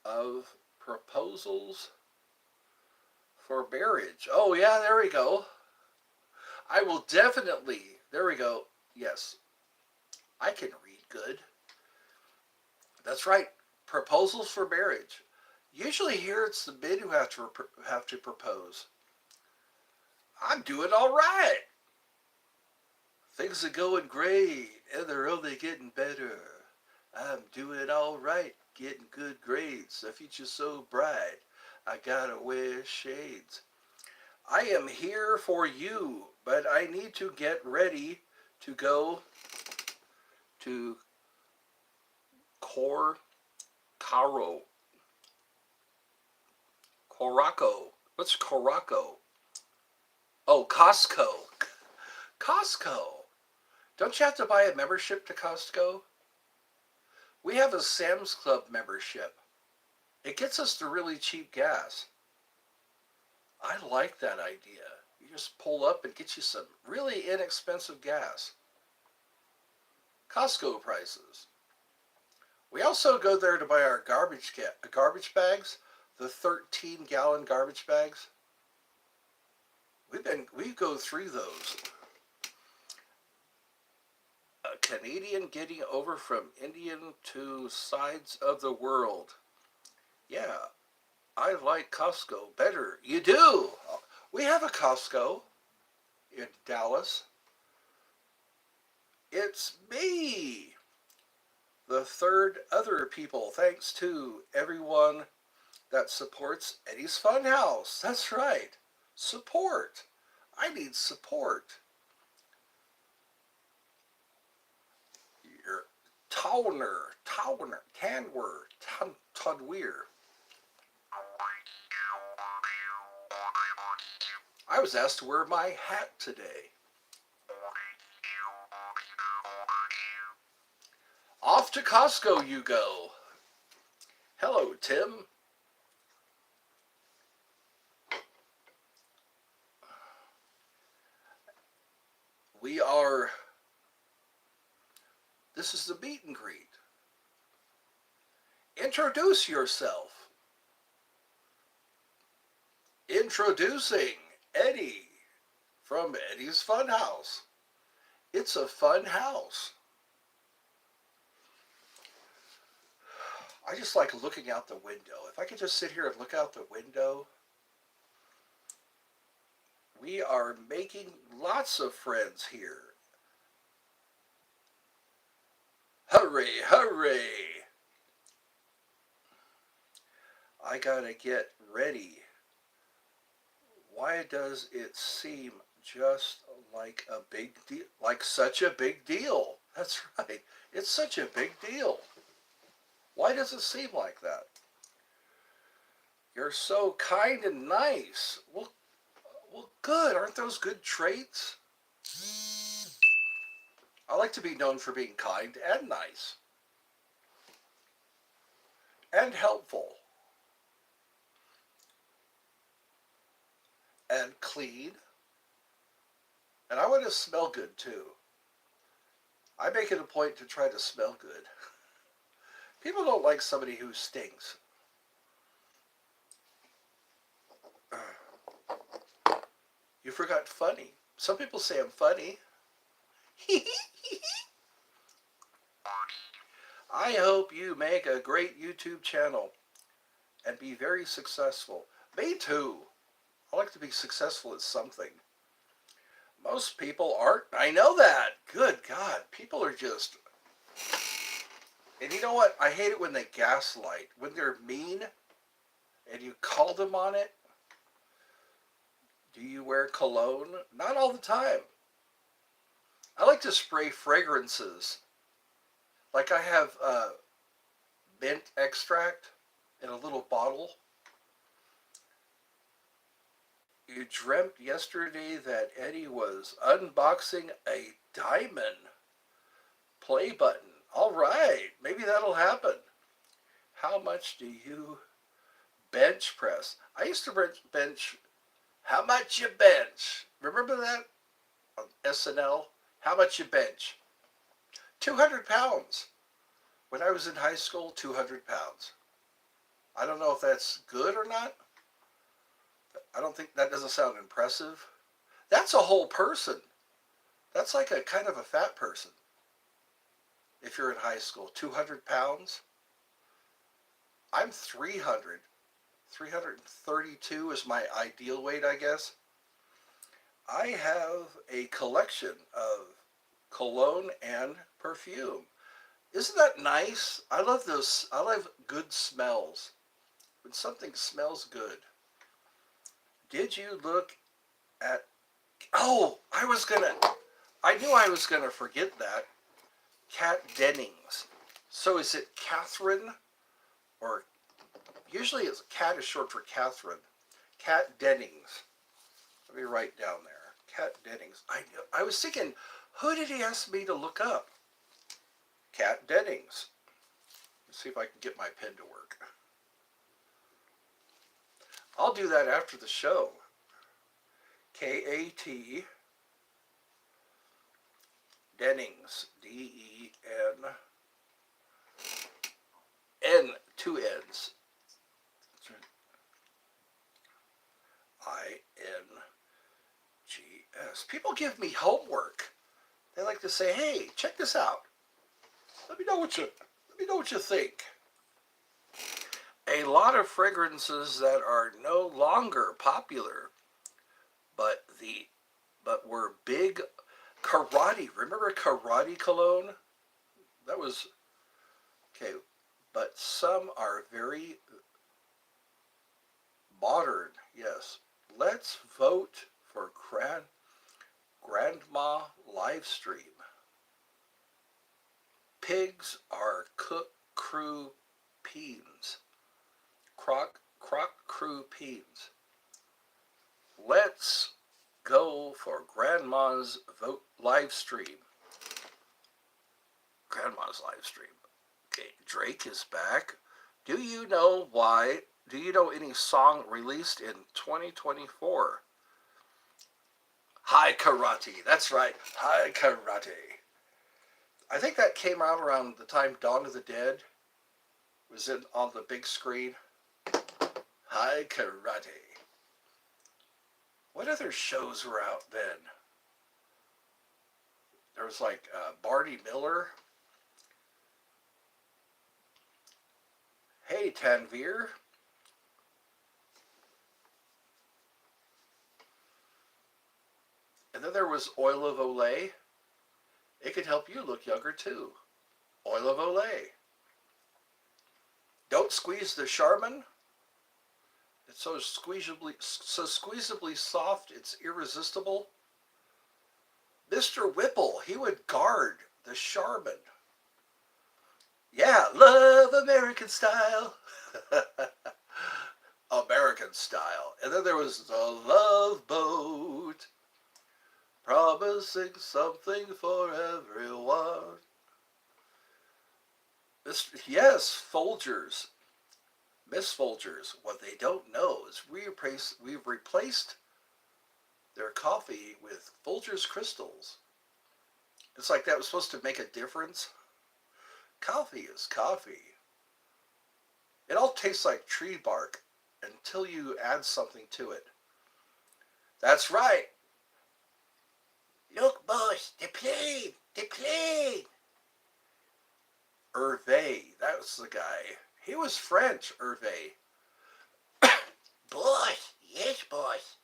of proposals for marriage? Oh yeah, there we go. I will definitely, there we go. Yes, I can read good. That's right. Proposals for marriage. Usually here it's the men who have to propose. I'm doing all right. Things are going great, and they're only getting better. I'm doing all right, getting good grades. The future's so bright, I gotta wear shades. I am here for you, but I need to get ready to go to Coraco. What's Coraco? Oh, Costco. Costco. Don't you have to buy a membership to Costco? We have a Sam's Club membership. It gets us the really cheap gas. I like that idea. You just pull up and get you some really inexpensive gas. Costco prices. We also go there to buy our garbage bags, the 13-gallon garbage bags. We go through those. A Canadian getting over from Indian to sides of the world. Yeah, I like Costco better. You do. We have a Costco in Dallas. It's me. The third other people, thanks to everyone that supports Eddie's Funhouse. That's right. Support. I need support. Your Tanweer. I was asked to wear my hat today. Off to Costco you go. Hello, Tim. This is the meet and greet. Introduce yourself. Introducing Eddie from Eddie's Funhouse. It's a fun house. I just like looking out the window. If I could just sit here and look out the window. We are making lots of friends here. Hurry, hurry! I gotta get ready. Why does it seem just like a big deal? Like such a big deal. That's right. It's such a big deal. Why does it seem like that? You're so kind and nice. Well, good. Aren't those good traits? I like to be known for being kind and nice and helpful and clean. And I want to smell good too. I make it a point to try to smell good. People don't like somebody who stinks. You forgot funny. Some people say I'm funny. I hope you make a great YouTube channel and be very successful. Me too. I like to be successful at something. Most people aren't. I know that. Good God. People are just... And you know what? I hate it when they gaslight. When they're mean and you call them on it. Do you wear cologne? Not all the time. I like to spray fragrances. Like I have mint extract in a little bottle. You dreamt yesterday that Eddie was unboxing a diamond play button. All right, maybe that'll happen. How much do you bench press? I used to bench. How much you bench? Remember that on SNL? How much you bench? 200 pounds. When I was in high school, 200 pounds. I don't know if that's good or not. I don't think that doesn't sound impressive. That's a whole person. That's like a kind of a fat person. If you're in high school, 200 pounds. I'm 300. 332 is my ideal weight, I guess. I have a collection of cologne and perfume. Isn't that nice? I love those. I love good smells. When something smells good. Did you look at... Oh, I knew I was gonna forget that. Kat Dennings. So is it Catherine? Or usually it's Kat is short for Catherine. Kat Dennings. Let me write down there. Kat Dennings. I was thinking, who did he ask me to look up? Kat Dennings. Let's see if I can get my pen to work. I'll do that after the show. K-A-T Dennings. D-E-N. Two N's. I-N-G-S. People give me homework. They like to say, hey, check this out. Let me know what you think. A lot of fragrances that are no longer popular, but were big. Karate. Remember Karate cologne? That was okay. But some are very modern. Yes. Let's vote for Grandma Livestream. Pigs are cook crew peens. Croc crew peens. Let's go for Grandma's vote live stream. Grandma's live stream. Okay, Drake is back. Do you know why? Do you know any song released in 2024? Hi Karate. That's right. Hi Karate. I think that came out around the time Dawn of the Dead was on the big screen. Hi Karate. What other shows were out then? There was like Barney Miller. Hey Tanvir. And then there was Oil of Olay. It could help you look younger too. Oil of Olay. Don't squeeze the Charmin. It's so squeezably soft, it's irresistible. Mr. Whipple, he would guard the Charmin. Yeah, love American style. American style. And then there was the Love Boat. promising something for everyone. Yes, Folgers, Miss Folgers. What they don't know is we've replaced their coffee with Folgers crystals. It's like that was supposed to make a difference. Coffee is coffee. It all tastes like tree bark until you add something to it. That's right. Look, boss, the plane, the plane. Hervé, that was the guy. He was French, Hervé. Boss, yes, boss.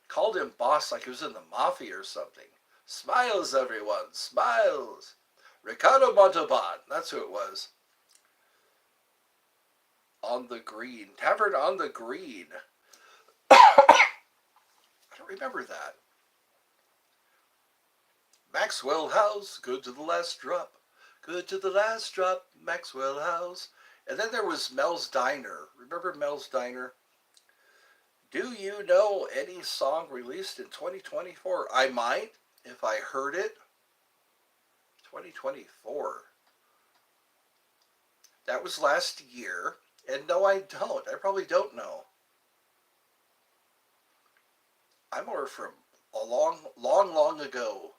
Called him boss like he was in the mafia or something. Smiles, everyone, smiles. Ricardo Montalban, that's who it was. On the Green, Tavern on the Green. I don't remember that. Maxwell House, good to the last drop. Good to the last drop, Maxwell House. And then there was Mel's Diner. Remember Mel's Diner? Do you know any song released in 2024? I might, if I heard it. 2024. That was last year. And no, I don't. I probably don't know. I'm more from a long, long, long ago.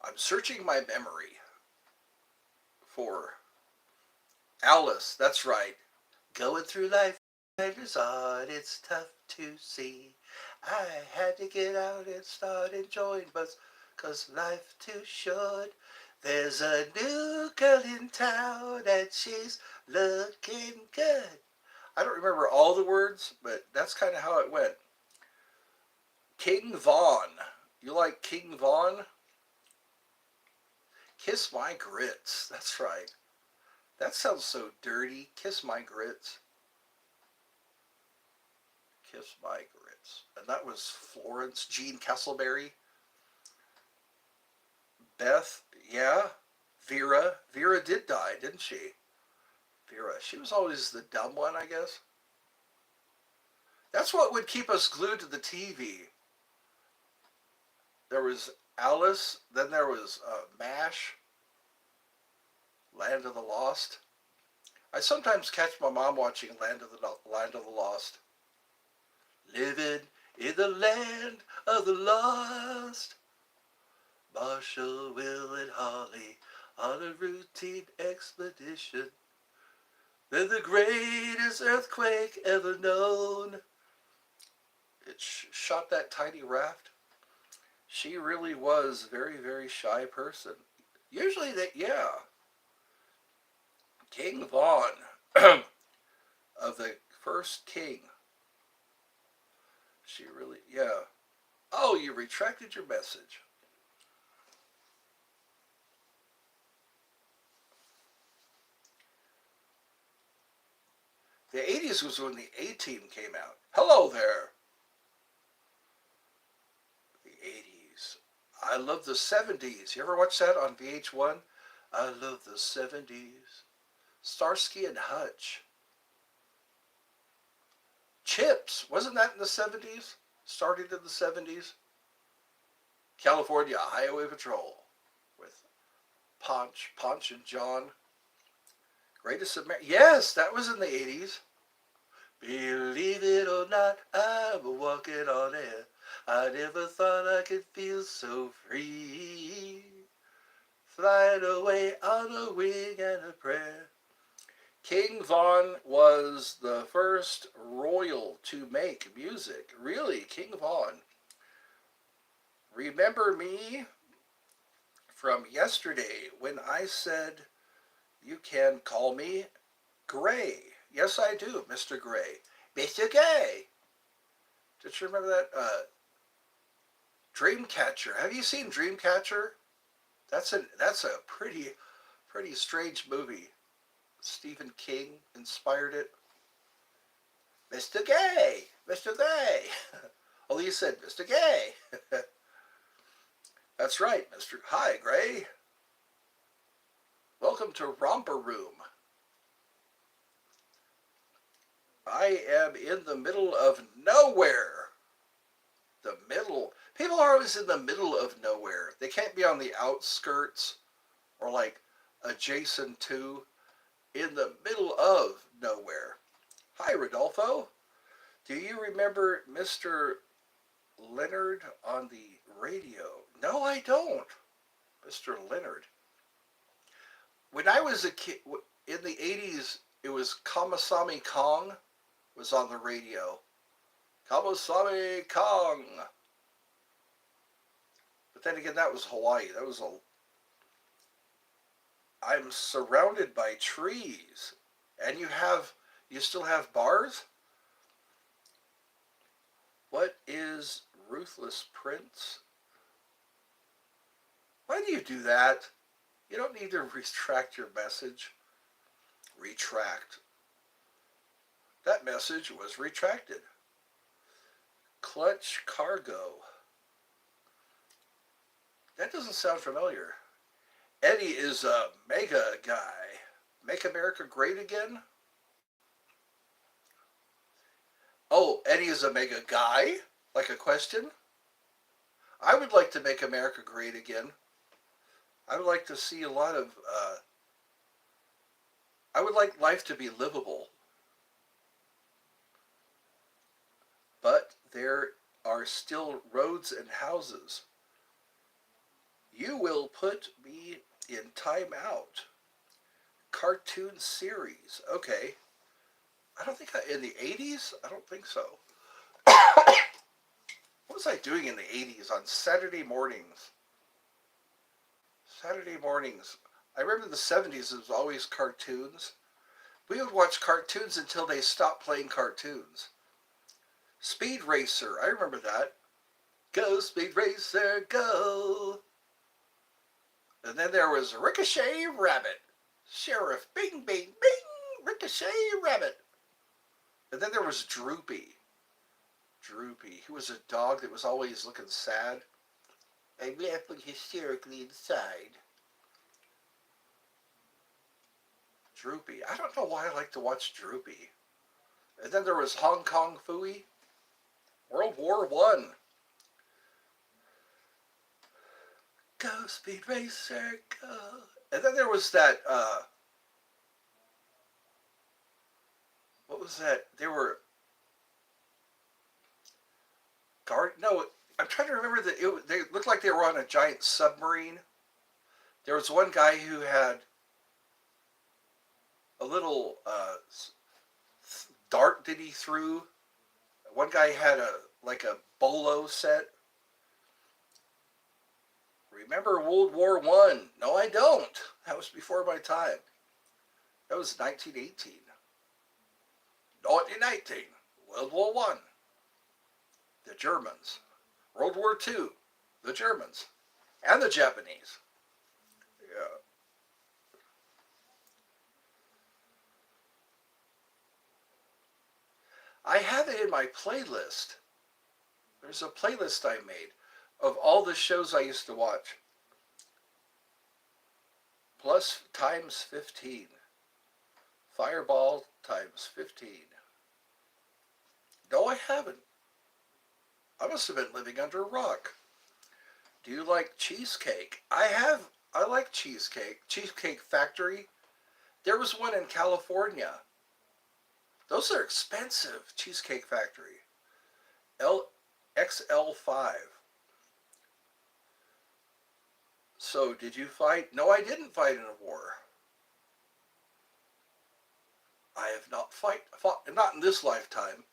I'm searching my memory for Alice. That's right. Going through life is hard. It's tough to see. I had to get out and start enjoying bus, 'cause life too short. There's a new girl in town and she's looking good. I don't remember all the words, but that's kind of how it went. King Vaughn. You like King Vaughn? Kiss My Grits. That's right. That sounds so dirty. Kiss My Grits. Kiss My Grits. And that was Florence Jean Castleberry. Beth, yeah. Vera. Vera did die, didn't she? Vera. She was always the dumb one, I guess. That's what would keep us glued to the TV. There was Alice, then there was MASH, Land of the Lost. I sometimes catch my mom watching Land of the Lost. Living in the land of the lost. Marshall, Will, and Holly on a routine expedition. Then the greatest earthquake ever known. It shot that tiny raft. She really was a very, very shy person. Usually yeah. King Vaughn of the first king. She really, yeah. Oh, you retracted your message. The 80s was when the A-Team came out. Hello there. The 80s. I love the 70s. You ever watch that on VH1? I love the 70s. Starsky and Hutch. Chips. Wasn't that in the 70s? Started in the 70s? California Highway Patrol with Ponch and John. Greatest American. Yes, that was in the 80s. Believe it or not, I'm walking on air. I never thought I could feel so free. Flying away on a wing and a prayer. King Vaughn was the first royal to make music. Really, King Vaughn. Remember me from yesterday when I said you can call me Gray. Yes, I do, Mr. Gray. Mr. Gray. Did you remember that? Dreamcatcher. Have you seen Dreamcatcher? That's a pretty strange movie. Stephen King inspired it. Mr. Gay, Mr. Gay. Oh, you said Mr. Gay. That's right, Mr. Hi, Gray. Welcome to Romper Room. I am in the middle of nowhere. The middle. People are always in the middle of nowhere. They can't be on the outskirts or like adjacent to, in the middle of nowhere. Hi, Rodolfo. Do you remember Mr. Leonard on the radio? No, I don't. Mr. Leonard. When I was a kid, in the 80s, it was Kamasami Kong was on the radio. Kamasami Kong. But then again, that was Hawaii. That was a. I'm surrounded by trees, and you still have bars. What is Ruthless Prince? Why do you do that? You don't need to retract your message. Retract. That message was retracted. Clutch Cargo. That doesn't sound familiar. Eddie is a mega guy. Make America great again? Oh, Eddie is a mega guy? Like a question? I would like to make America great again. I would like to see a lot of, I would like life to be livable. But there are still roads and houses. You will put me in timeout. Cartoon series. Okay. I don't think in the 80s? I don't think so. What was I doing in the 80s on Saturday mornings? Saturday mornings. I remember the 70s, it was always cartoons. We would watch cartoons until they stopped playing cartoons. Speed Racer. I remember that. Go, Speed Racer, go. And then there was Ricochet Rabbit. Sheriff, bing, bing, bing, Ricochet Rabbit. And then there was Droopy. Droopy. He was a dog that was always looking sad. I'm laughing hysterically inside. Droopy. I don't know why I like to watch Droopy. And then there was Hong Kong Phooey. World War One. Go, Speed Racer, go. And then there was that, what was that? There were, no, I'm trying to remember that they looked like they were on a giant submarine. There was one guy who had a little dart that he threw. One guy had like a bolo set. Remember World War One? No, I don't. That was before my time. That was 1918. 1919. World War One. The Germans. World War Two. The Germans. And the Japanese. Yeah. I have it in my playlist. There's a playlist I made of all the shows I used to watch. Plus times 15. Fireball times 15. No, I haven't. I must have been living under a rock. Do you like cheesecake? I like cheesecake. Cheesecake Factory. There was one in California. Those are expensive. Cheesecake Factory. XL5. So, did you fight? No, I didn't fight in a war. I have not fought, not in this lifetime.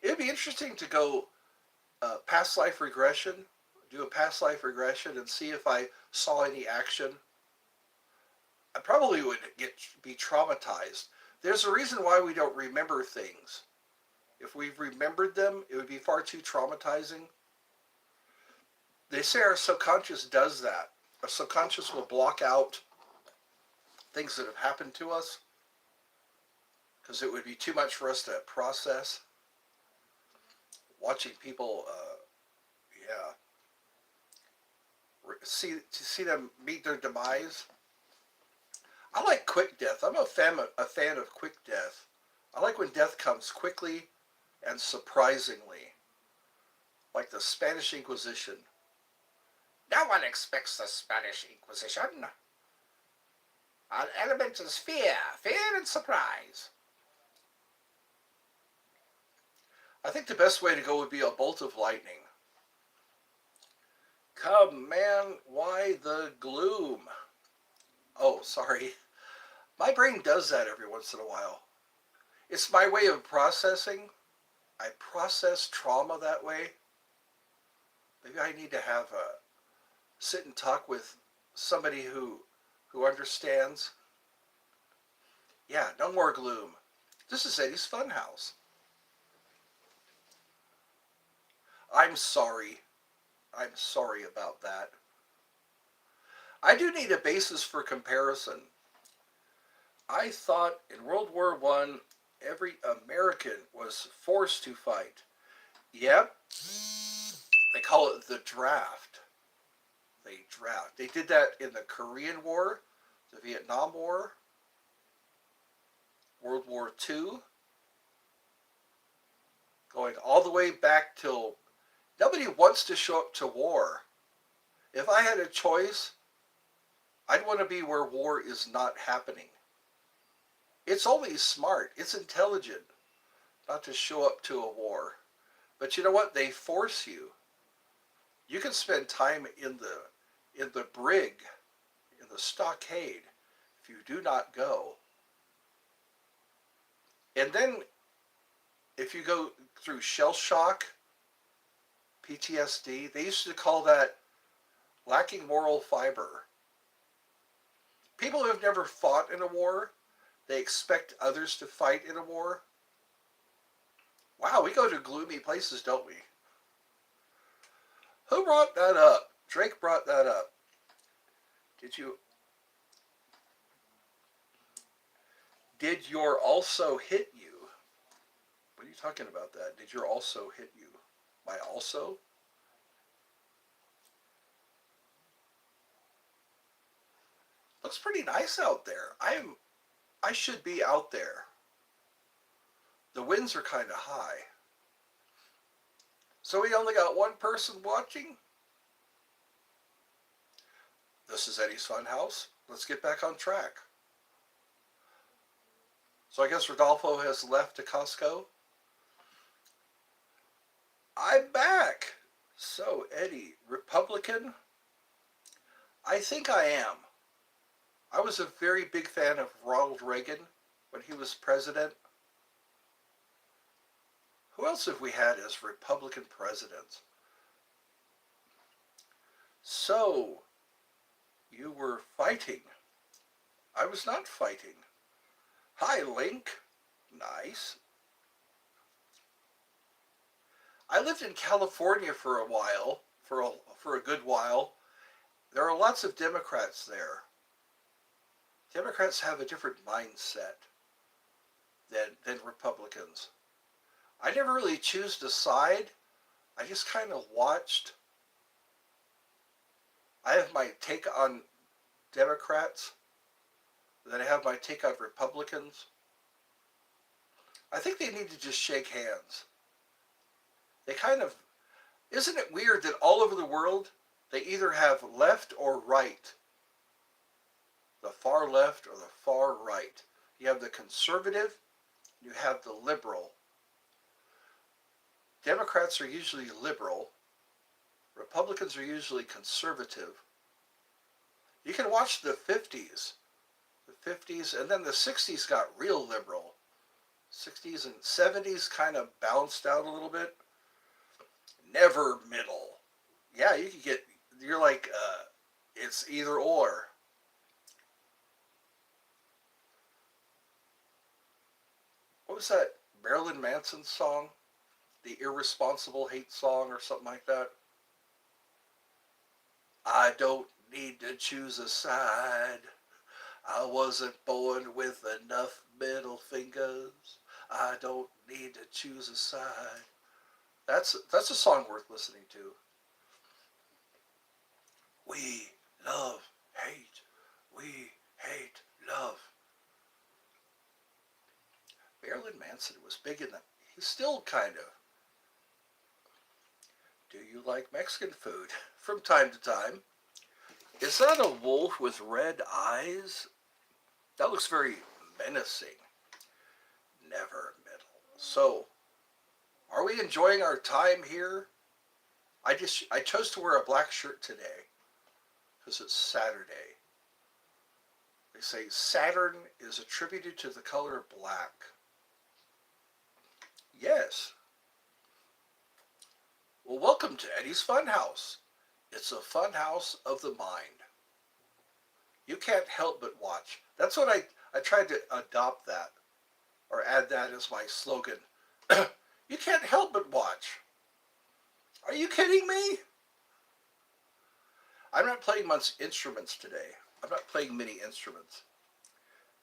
It'd be interesting to go past life regression, do a past life regression and see if I saw any action. I probably would be traumatized. There's a reason why we don't remember things. If we remembered them, it would be far too traumatizing. They say our subconscious does that. Our subconscious will block out things that have happened to us because it would be too much for us to process. Watching people, see them meet their demise. I like quick death. I'm a fan of quick death. I like when death comes quickly and surprisingly, like the Spanish Inquisition. No one expects the Spanish Inquisition. Our element is fear, fear and surprise. I think the best way to go would be a bolt of lightning. Come, man, why the gloom? Oh, sorry. My brain does that every once in a while. It's my way of processing. I process trauma that way. Maybe I need to have a sit and talk with somebody who understands. Yeah, no more gloom. This is Eddie's Funhouse. I'm sorry. I'm sorry about that. I do need a basis for comparison. I thought in World War One, every American was forced to fight. Yep, they call it the draft. They draft. They did that in the Korean War, the Vietnam War, World War Two, going all the way back till nobody wants to show up to war. If I had a choice, I'd want to be where war is not happening. It's only smart, it's intelligent not to show up to a war. But you know what? They force you. You can spend time in the brig, in the stockade, if you do not go. And then if you go through shell shock, PTSD, they used to call that lacking moral fiber. People who have never fought in a war, they expect others to fight in a war. Wow, we go to gloomy places, don't we? Who brought that up? Drake brought that up. Did you? Did your also hit you? What are you talking about that? Did your also hit you? My also? Looks pretty nice out there. I should be out there. The winds are kind of high. So we only got one person watching? This is Eddie's Funhouse. Let's get back on track. So I guess Rodolfo has left to Costco. I'm back. So, Eddie, Republican? I think I am. I was a very big fan of Ronald Reagan when he was president. Who else have we had as Republican presidents? So, you were fighting. I was not fighting. Hi, Link. Nice. I lived in California for a while, for a good while. There are lots of Democrats there. Democrats have a different mindset than Republicans. I never really choose to side. I just kind of watched. I have my take on Democrats, then I have my take on Republicans. I think they need to just shake hands. They kind of, isn't it weird that all over the world they either have left or right? The far left or the far right. You have the conservative, you have the liberal. Democrats are usually liberal. Republicans are usually conservative. You can watch the 50s. The 50s and then the 60s got real liberal. 60s and 70s kind of bounced out a little bit. Never middle. Yeah, you could get, you're like, it's either or. What was that Marilyn Manson song? The Irresponsible Hate Song or something like that? I don't need to choose a side. I wasn't born with enough middle fingers. I don't need to choose a side. That's a song worth listening to. We love hate. We hate love. Marilyn Manson was big in the, he's still kind of. Do you like Mexican food? From time to time. Is that a wolf with red eyes? That looks very menacing. Never middle. So, are we enjoying our time here? I chose to wear a black shirt today because it's Saturday. They say Saturn is attributed to the color black. Yes. Well, welcome to Eddie's Funhouse. It's a funhouse of the mind. You can't help but watch. That's what I tried to adopt that or add that as my slogan. You can't help but watch. Are you kidding me? I'm not playing much instruments today. I'm not playing many instruments.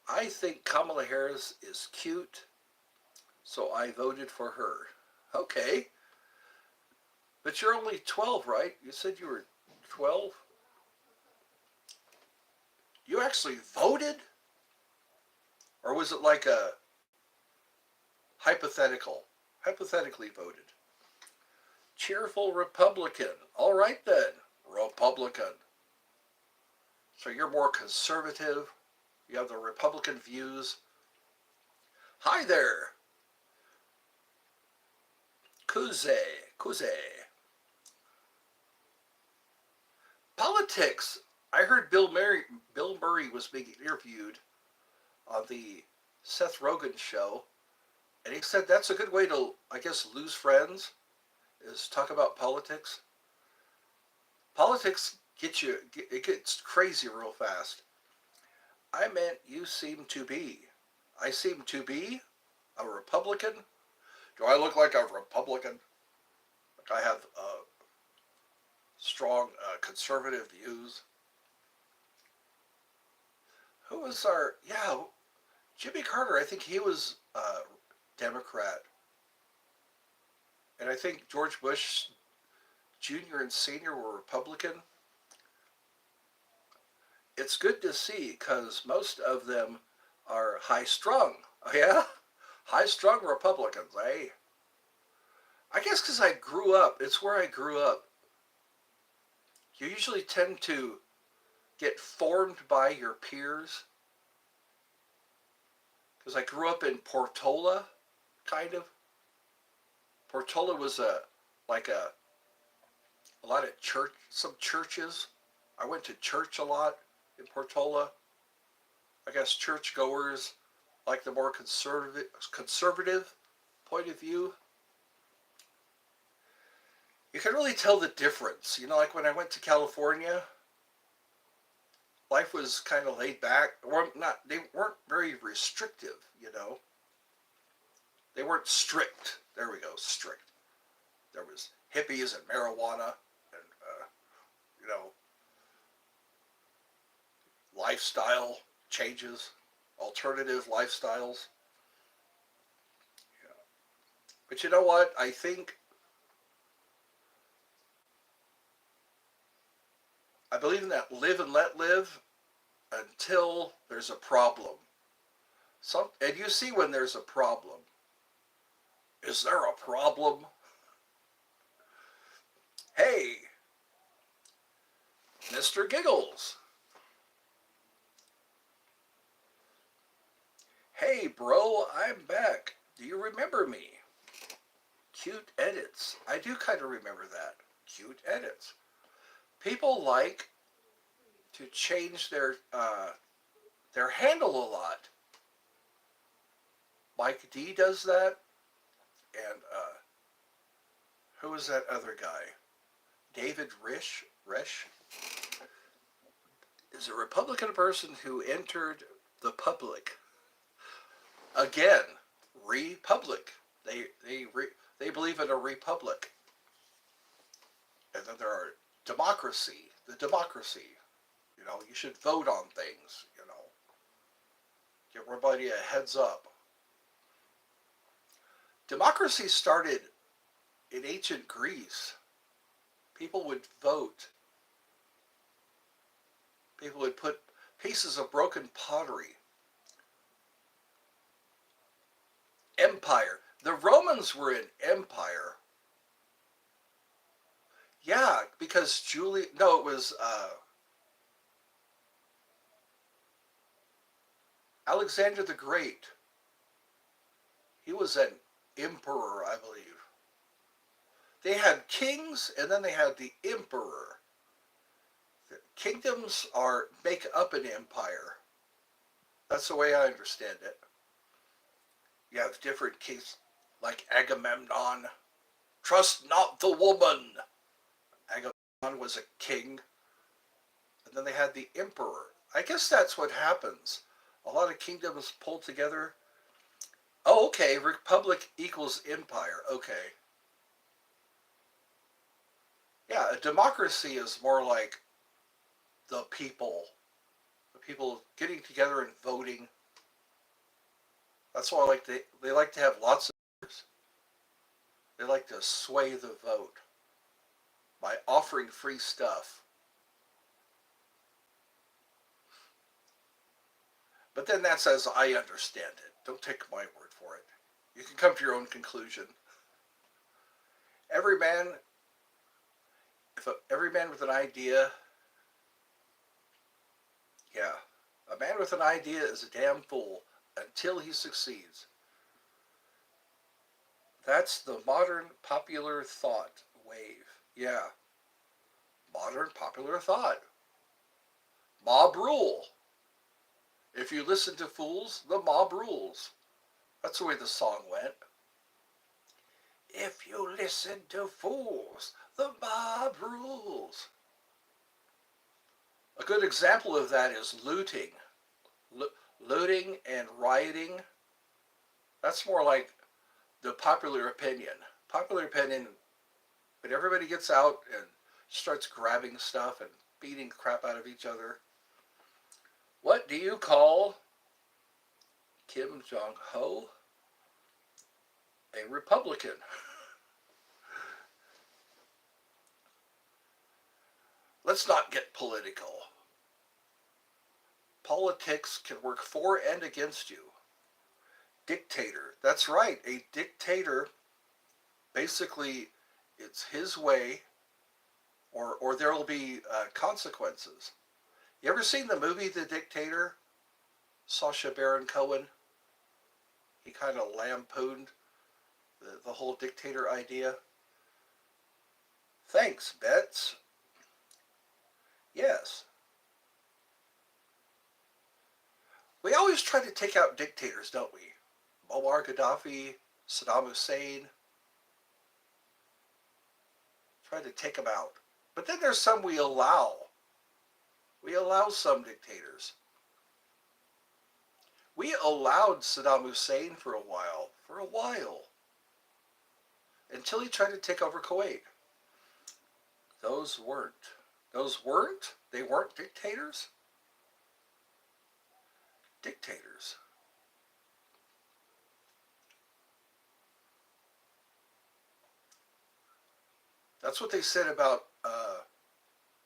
I think Kamala Harris is cute, so I voted for her. Okay. But you're only 12, right? You said you were 12? You actually voted? Or was it like a hypothetical? Hypothetically voted. Cheerful Republican. All right then, Republican. So you're more conservative. You have the Republican views. Hi there. Kuze. Politics. I heard Bill Murray was being interviewed on the Seth Rogen show, and he said that's a good way to, I guess, lose friends, is talk about politics. Politics it gets crazy real fast. I meant you seem to be. I seem to be a Republican. Do I look like a Republican? Like I have strong conservative views. Who was Jimmy Carter, I think he was a Democrat. And I think George Bush Jr. and Sr. were Republican. It's good to see because most of them are high-strung. Oh, yeah? High-strung Republicans, eh? I guess because I grew up. It's where I grew up. You usually tend to get formed by your peers. Because I grew up in Portola, kind of. Portola was a lot of some churches. I went to church a lot in Portola. I guess churchgoers like the more conservative point of view. You can really tell the difference. You know, like when I went to California, life was kind of laid back. They weren't very restrictive, you know. They weren't strict. There we go, strict. There was hippies and marijuana and, you know, lifestyle changes, alternative lifestyles. Yeah. But you know what? I believe in that live and let live until there's a problem. And you see when there's a problem. Is there a problem? Hey, Mr. Giggles. Hey, bro, I'm back. Do you remember me? Cute edits. I do kind of remember that. Cute edits. People like to change their handle a lot. Mike D does that, and who was that other guy? David Risch is a Republican person who entered the public. Again, republic. They believe in a republic. And then there are democracy. The democracy. You know, you should vote on things, you know. Give everybody a heads up. Democracy started in ancient Greece. People would vote. People would put pieces of broken pottery Empire. The Romans were an empire. Yeah, because no, it was Alexander the Great. He was an emperor, I believe. They had kings, and then they had the emperor. The kingdoms make up an empire. That's the way I understand it. You have different kings, like Agamemnon. Trust not the woman. Agamemnon was a king, and then they had the emperor. I guess that's what happens. A lot of kingdoms pull together. Oh, okay. Republic equals empire. Okay. Yeah, a democracy is more like the people getting together and voting. That's why they like to have lots of voters. They like to sway the vote by offering free stuff. But then that's as I understand it. Don't take my word for it. You can come to your own conclusion. Every man, every man with an idea, yeah, a man with an idea is a damn fool until he succeeds. That's the modern popular thought wave. Yeah, modern popular thought. Mob rule. If you listen to fools, the mob rules. That's the way the song went. If you listen to fools, the mob rules. A good example of that is looting. Looting and rioting. That's more like the popular opinion. Popular opinion, when everybody gets out and starts grabbing stuff and beating the crap out of each other. What do you call Kim Jong-ho? A Republican. Let's not get political. Politics can work for and against you. Dictator. That's right. A dictator, basically, it's his way, or there will be consequences. You ever seen the movie The Dictator? Sacha Baron Cohen? He kind of lampooned the whole dictator idea. Thanks, Bets. Yes. We always try to take out dictators, don't we? Muammar Gaddafi, Saddam Hussein. Try to take them out. But then there's some we allow. We allow some dictators. We allowed Saddam Hussein for a while. Until he tried to take over Kuwait. Those weren't. They weren't dictators? Dictators. That's what they said about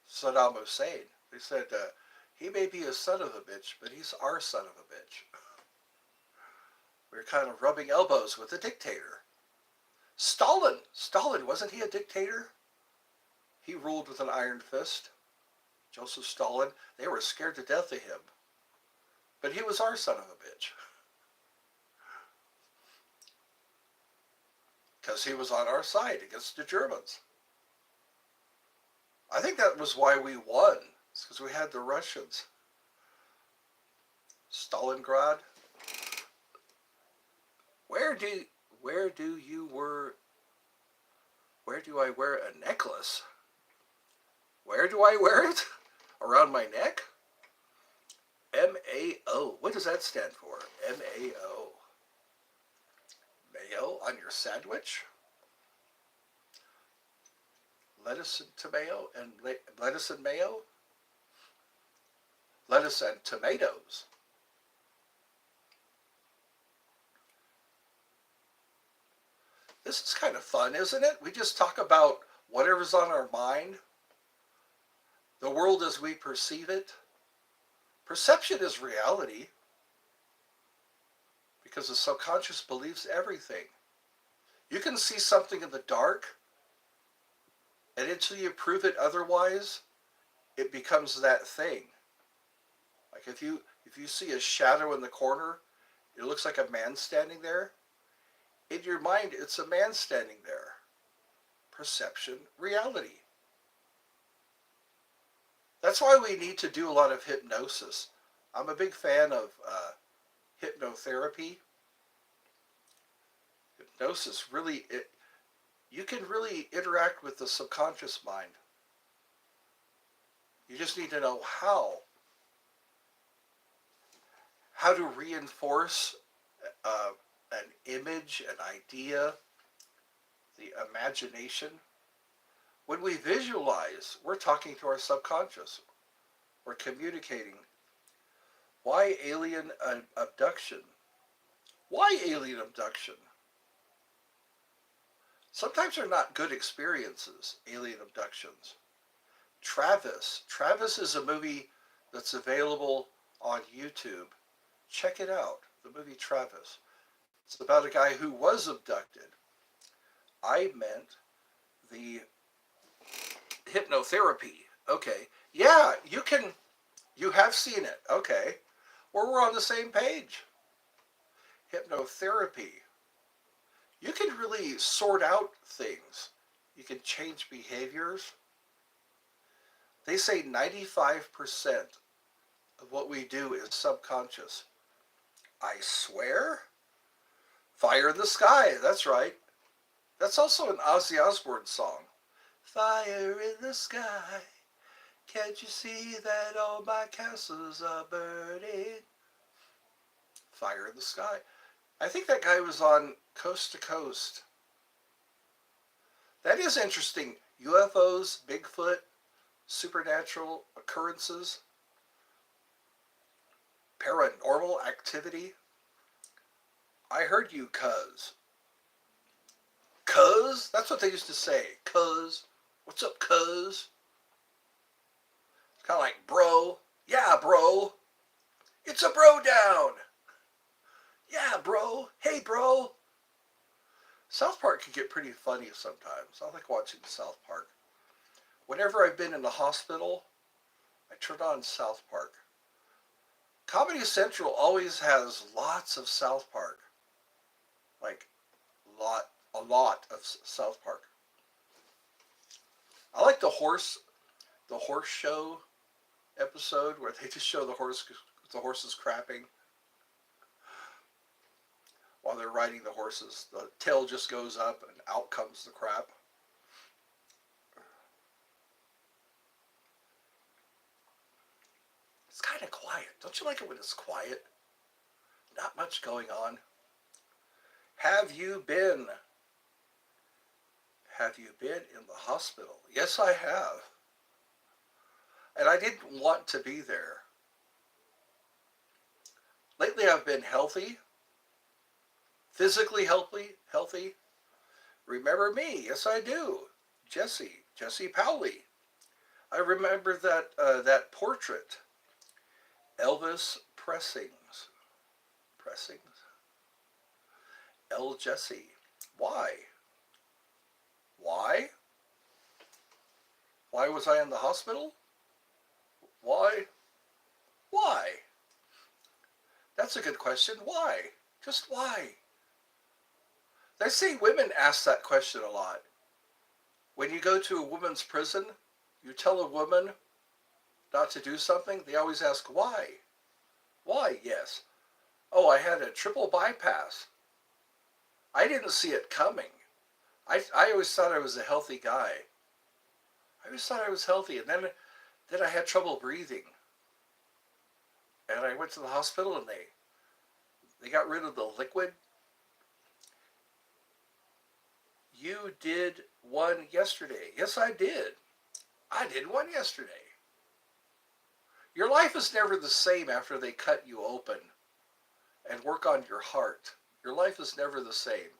Saddam Hussein. They said, he may be a son of a bitch, but he's our son of a bitch. We're kind of rubbing elbows with a dictator. Stalin, wasn't he a dictator? He ruled with an iron fist. Joseph Stalin, they were scared to death of him. But he was our son of a bitch. Because he was on our side against the Germans. I think that was why we won. It's because we had the Russians. Stalingrad. Where do I wear a necklace? Where do I wear it? Around my neck? M-A-O. What does that stand for? M-A-O. Mayo on your sandwich? Lettuce and tomato and lettuce and mayo? Lettuce and tomatoes. This is kind of fun, isn't it? We just talk about whatever's on our mind. The world as we perceive it. Perception is reality. because the subconscious believes everything. You can see something in the dark, and until you prove it otherwise, it becomes that thing. Like if you see a shadow in the corner, it looks like a man standing there. In your mind, it's a man standing there. Perception, reality. That's why we need to do a lot of hypnosis. I'm a big fan of hypnotherapy. Hypnosis really, you can really interact with the subconscious mind. You just need to know how to reinforce an image, an idea, the imagination. When we visualize, we're talking to our subconscious. We're communicating. Why alien abduction? Why alien abduction? Sometimes they're not good experiences, alien abductions. Travis. Travis is a movie that's available on YouTube. Check it out, the movie Travis. It's about a guy who was abducted. I meant the hypnotherapy. Okay. Yeah, you have seen it. Okay. Well, we're on the same page. Hypnotherapy. You can really sort out things. You can change behaviors. They say 95% of what we do is subconscious. I swear? Fire in the Sky. That's right. That's also an Ozzy Osbourne song. Fire in the sky. Can't you see that all my castles are burning? Fire in the Sky. I think that guy was on Coast to Coast. That is interesting. UFOs, Bigfoot, supernatural occurrences, paranormal activity. I heard you, cuz. Cuz? That's what they used to say. Cuz. What's up, cuz? It's kind of like, bro. Yeah, bro. It's a bro down. Yeah, bro. Hey, bro. South Park can get pretty funny sometimes. I like watching South Park. Whenever I've been in the hospital, I turn on South Park. Comedy Central always has lots of South Park. Like, a lot of South Park. I like the horse show episode where they just show the horses crapping while they're riding the horses. The tail just goes up and out comes the crap. It's kind of quiet. Don't you like it when it's quiet? Not much going on. Have you been in the hospital? Yes, I have. And I didn't want to be there. Lately I've been healthy. Physically healthy. Remember me? Yes, I do. Jesse Powley. I remember that portrait. Elvis Pressings. L. Jesse. Why? Why? Why was I in the hospital? Why? Why? That's a good question. Why? Just why? They say women ask that question a lot. When you go to a woman's prison, you tell a woman not to do something, they always ask why. Why? Yes. Oh, I had a triple bypass. I didn't see it coming. I always thought I was a healthy guy. I always thought I was healthy, and then I had trouble breathing. And I went to the hospital, and they got rid of the liquid. You did one yesterday. Yes, I did. I did one yesterday. Your life is never the same after they cut you open and work on your heart. Your life is never the same.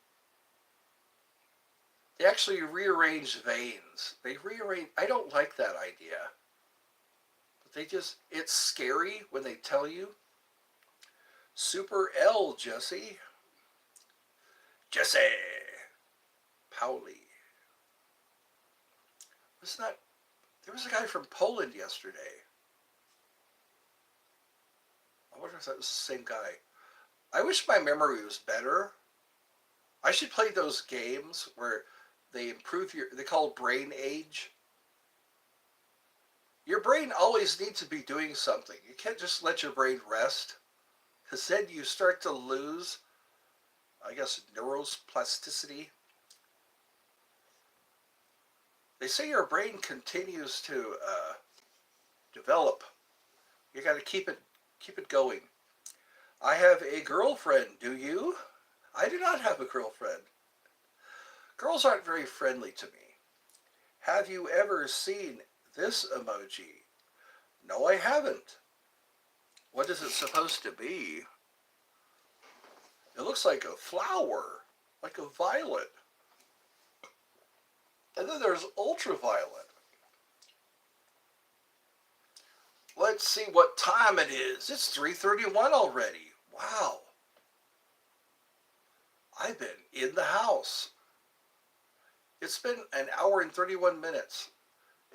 They actually rearrange veins. I don't like that idea. But it's scary when they tell you. Super L, Jesse. Jesse Powley. Wasn't that? There was a guy from Poland yesterday. I wonder if that was the same guy. I wish my memory was better. I should play those games where they improve your, they call it brain age. Your brain always needs to be doing something. You can't just let your brain rest, because then you start to lose, I guess, neuroplasticity. They say your brain continues to develop. You got to keep it going. I have a girlfriend. Do you? I do not have a girlfriend. Girls aren't very friendly to me. Have you ever seen this emoji? No, I haven't. What is it supposed to be? It looks like a flower, like a violet. And then there's ultraviolet. Let's see what time it is. It's 3:31 already. Wow. I've been in the house. It's been an hour and 31 minutes,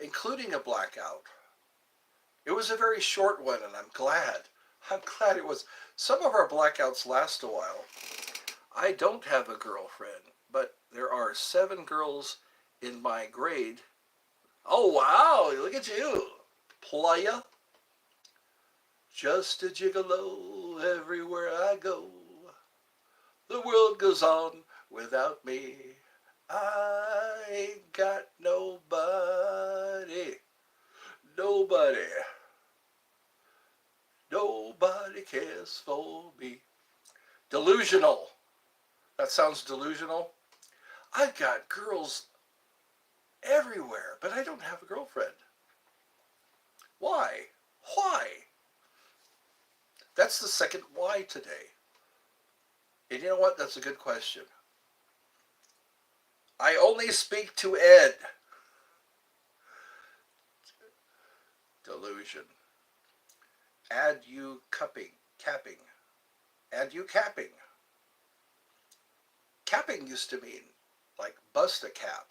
including a blackout. It was a very short one, and I'm glad. I'm glad it was. Some of our blackouts last a while. I don't have a girlfriend, but there are 7 girls in my grade. Oh, wow, look at you. Playa. Just a gigolo everywhere I go. The world goes on without me. I ain't got nobody. Nobody. Nobody cares for me. Delusional. That sounds delusional. I've got girls everywhere, but I don't have a girlfriend. Why? Why? That's the second why today. And you know what? That's a good question. I only speak to Ed. Delusion. Add you capping. Add you capping. Capping used to mean like bust a cap.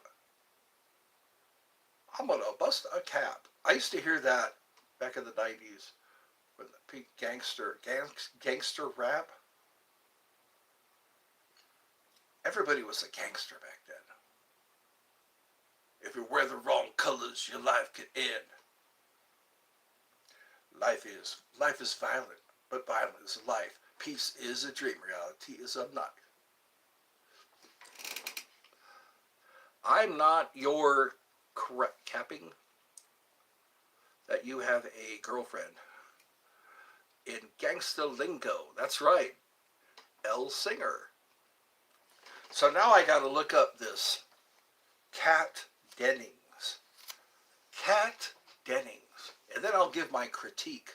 I'm gonna bust a cap. I used to hear that back in the 90s when the peak gangster rap. Everybody was a gangster back then. If you wear the wrong colors, your life could end. Life is violent, but violent is life. Peace is a dream, reality is a not. I'm not your correct capping that you have a girlfriend. In gangsta lingo, that's right, L Singer. So now I gotta look up this Kat Dennings. Kat Dennings. And then I'll give my critique.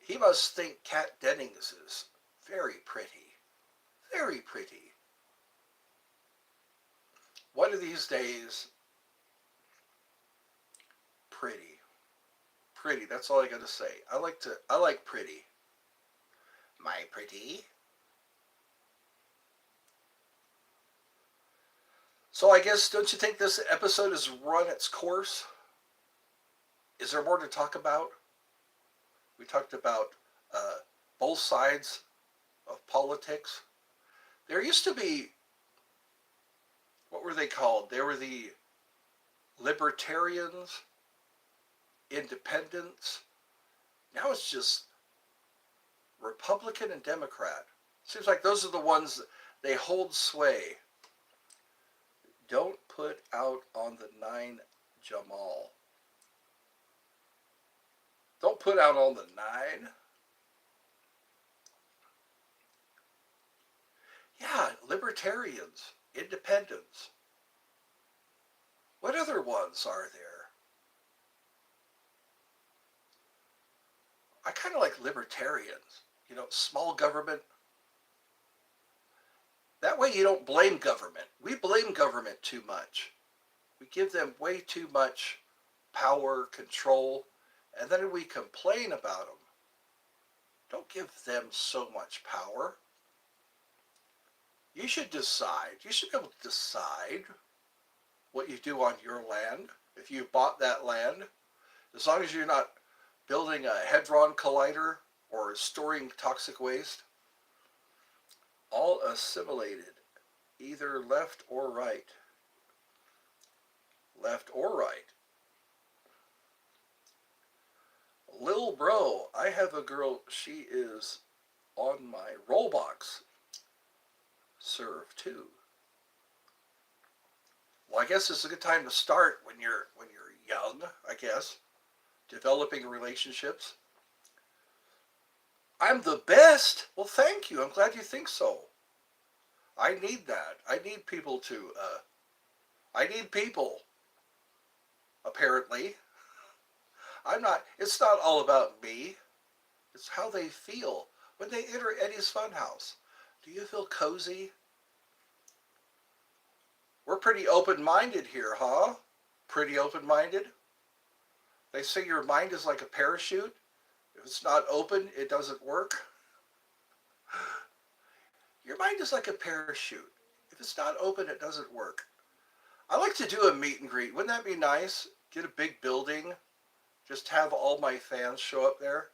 He must think Kat Dennings is very pretty. Very pretty. One of these days, pretty. Pretty, that's all I gotta say. I like pretty. My pretty. So I guess, don't you think this episode has run its course? Is there more to talk about? We talked about both sides of politics. There used to be, what were they called? They were the libertarians, independents. Now it's just Republican and Democrat. Seems like those are the ones that they hold sway. Don't put out on the 9 Jamal. Don't put out on the 9. Yeah, libertarians, independents. What other ones are there? I kind of like libertarians. You know, small government. That way you don't blame government. We blame government too much. We give them way too much power, control, and then we complain about them. Don't give them so much power. You should decide. You should be able to decide what you do on your land. If you bought that land, as long as you're not building a hadron collider or storing toxic waste, all assimilated, either left or right. Left or right. Lil bro, I have a girl, she is on my Rollbox serve too. Well, I guess it's a good time to start when you're young, I guess, developing relationships. I'm the best. Well, thank you. I'm glad you think so. I need that. I need people to. I need people. Apparently, I'm not. It's not all about me. It's how they feel when they enter Eddie's Funhouse. Do you feel cozy? We're pretty open-minded here, huh? Pretty open-minded? They say your mind is like a parachute. If it's not open, it doesn't work. Your mind is like a parachute. If it's not open, it doesn't work. I like to do a meet and greet. Wouldn't that be nice? Get a big building. Just have all my fans show up there.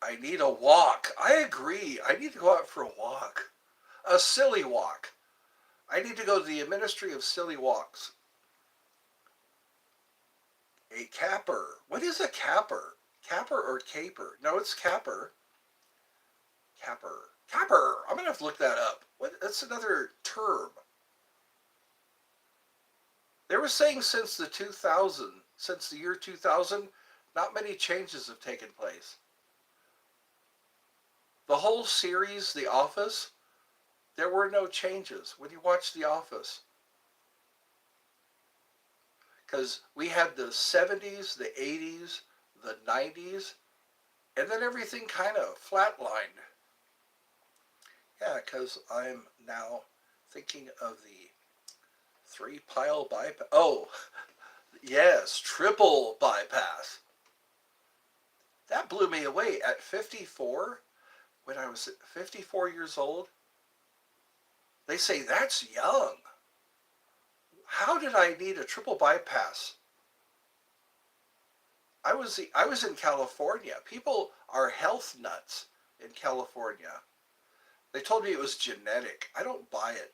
I need a walk. I agree. I need to go out for a walk. A silly walk. I need to go to the Ministry of Silly Walks. A capper. What is a capper? Capper or caper? No, it's capper. Capper. Capper. I'm going to have to look that up. That's another term. They were saying since the year 2000, not many changes have taken place. The whole series, The Office, there were no changes when you watch The Office. Because we had the 70s, the 80s, the 90s, and then everything kind of flatlined. Yeah, because I'm now thinking of the 3-pile bypass. Oh, yes, triple bypass. That blew me away. At 54, when I was 54 years old, they say that's young. How did I need a triple bypass? I was in California. People are health nuts in California. They told me it was genetic. I don't buy it.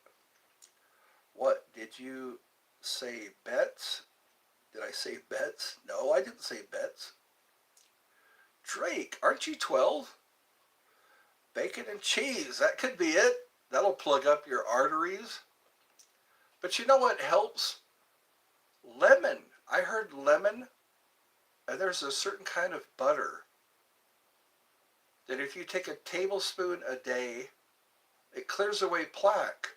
What, did you say bets? Did I say bets? No, I didn't say bets. Drake, aren't you 12? Bacon and cheese, that could be it. That'll plug up your arteries. But you know what helps? Lemon. I heard lemon, and there's a certain kind of butter that if you take a tablespoon a day, it clears away plaque.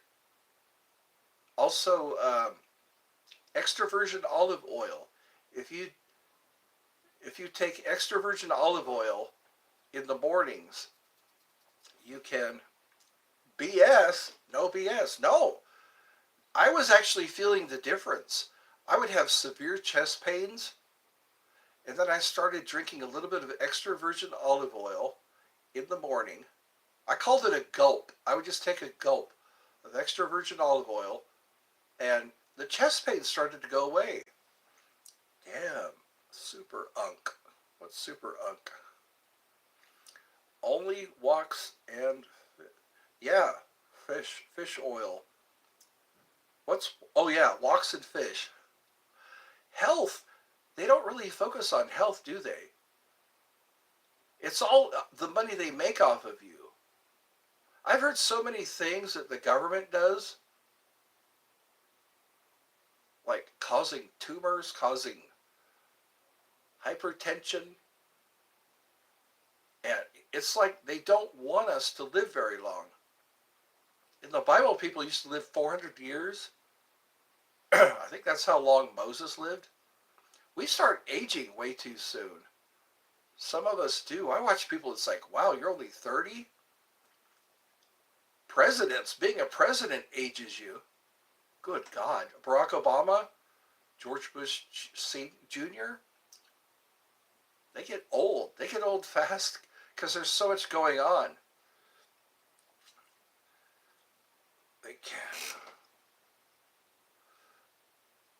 Also, extra virgin olive oil. If you take extra virgin olive oil in the mornings, you can BS. No BS. No. I was actually feeling the difference. I would have severe chest pains, and then I started drinking a little bit of extra virgin olive oil in the morning. I called it a gulp. I would just take a gulp of extra virgin olive oil, and the chest pain started to go away. Damn, super unk. What's super unk? Only walks and, yeah, fish oil. Oh yeah, walks and fish. Health. They don't really focus on health, do they? It's all the money they make off of you. I've heard so many things that the government does, like causing tumors, causing hypertension, and it's like they don't want us to live very long. In the Bible, people used to live 400 years. I think that's how long Moses lived. We start aging way too soon. Some of us do. I watch people, it's like, wow, you're only 30? Presidents, being a president ages you. Good God. Barack Obama, George Bush Jr., They get old. They get old fast because there's so much going on. They can't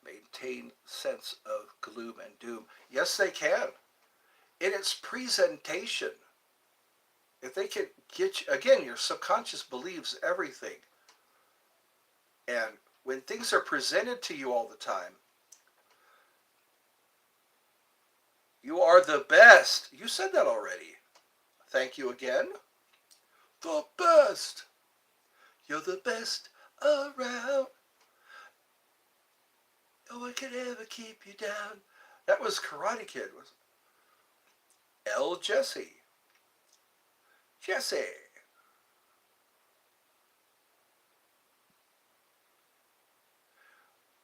maintain sense of gloom and doom. Yes, they can. In its presentation, if they can get you, again, your subconscious believes everything. And when things are presented to you all the time, you are the best. You said that already. Thank you again. The best. You're the best around. No one can ever keep you down. That was Karate Kid. Was L. Jesse. Jesse.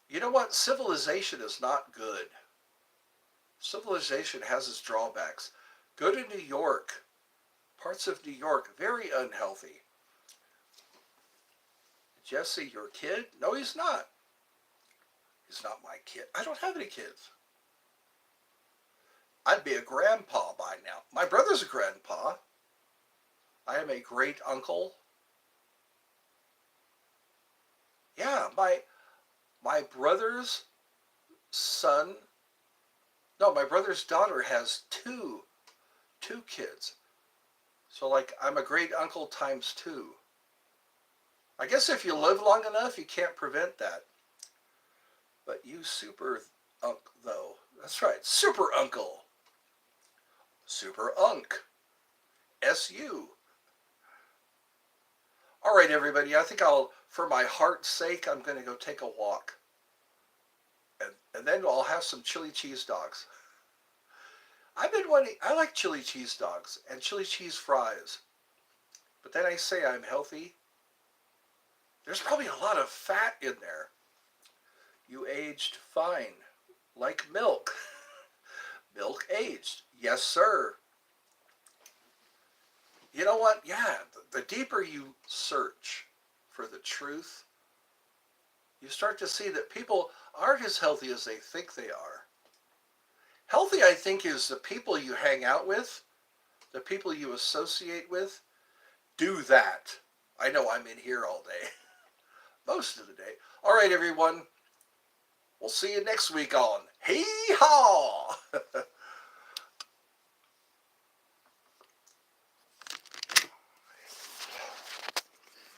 You know what? Civilization is not good. Civilization has its drawbacks. Go to New York. Parts of New York, very unhealthy. Jesse, your kid? No, he's not. He's not my kid. I don't have any kids. I'd be a grandpa by now. My brother's a grandpa. I am a great uncle. Yeah, my brother's son, no, my brother's daughter has two kids. So like I'm a great uncle times two. I guess if you live long enough, you can't prevent that. But you super unk though. That's right, super uncle. Super unk. SU. All right, everybody. I think for my heart's sake, I'm going to go take a walk. And then I'll have some chili cheese dogs. I've been wanting, I like chili cheese dogs and chili cheese fries. But then I say I'm healthy. There's probably a lot of fat in there. You aged fine. Like milk. Milk aged. Yes, sir. You know what? Yeah, the deeper you search for the truth, you start to see that people aren't as healthy as they think they are. Healthy, I think, is the people you hang out with, the people you associate with. Do that. I know I'm in here all day. Most of the day. All right, everyone. We'll see you next week on Hee Haw!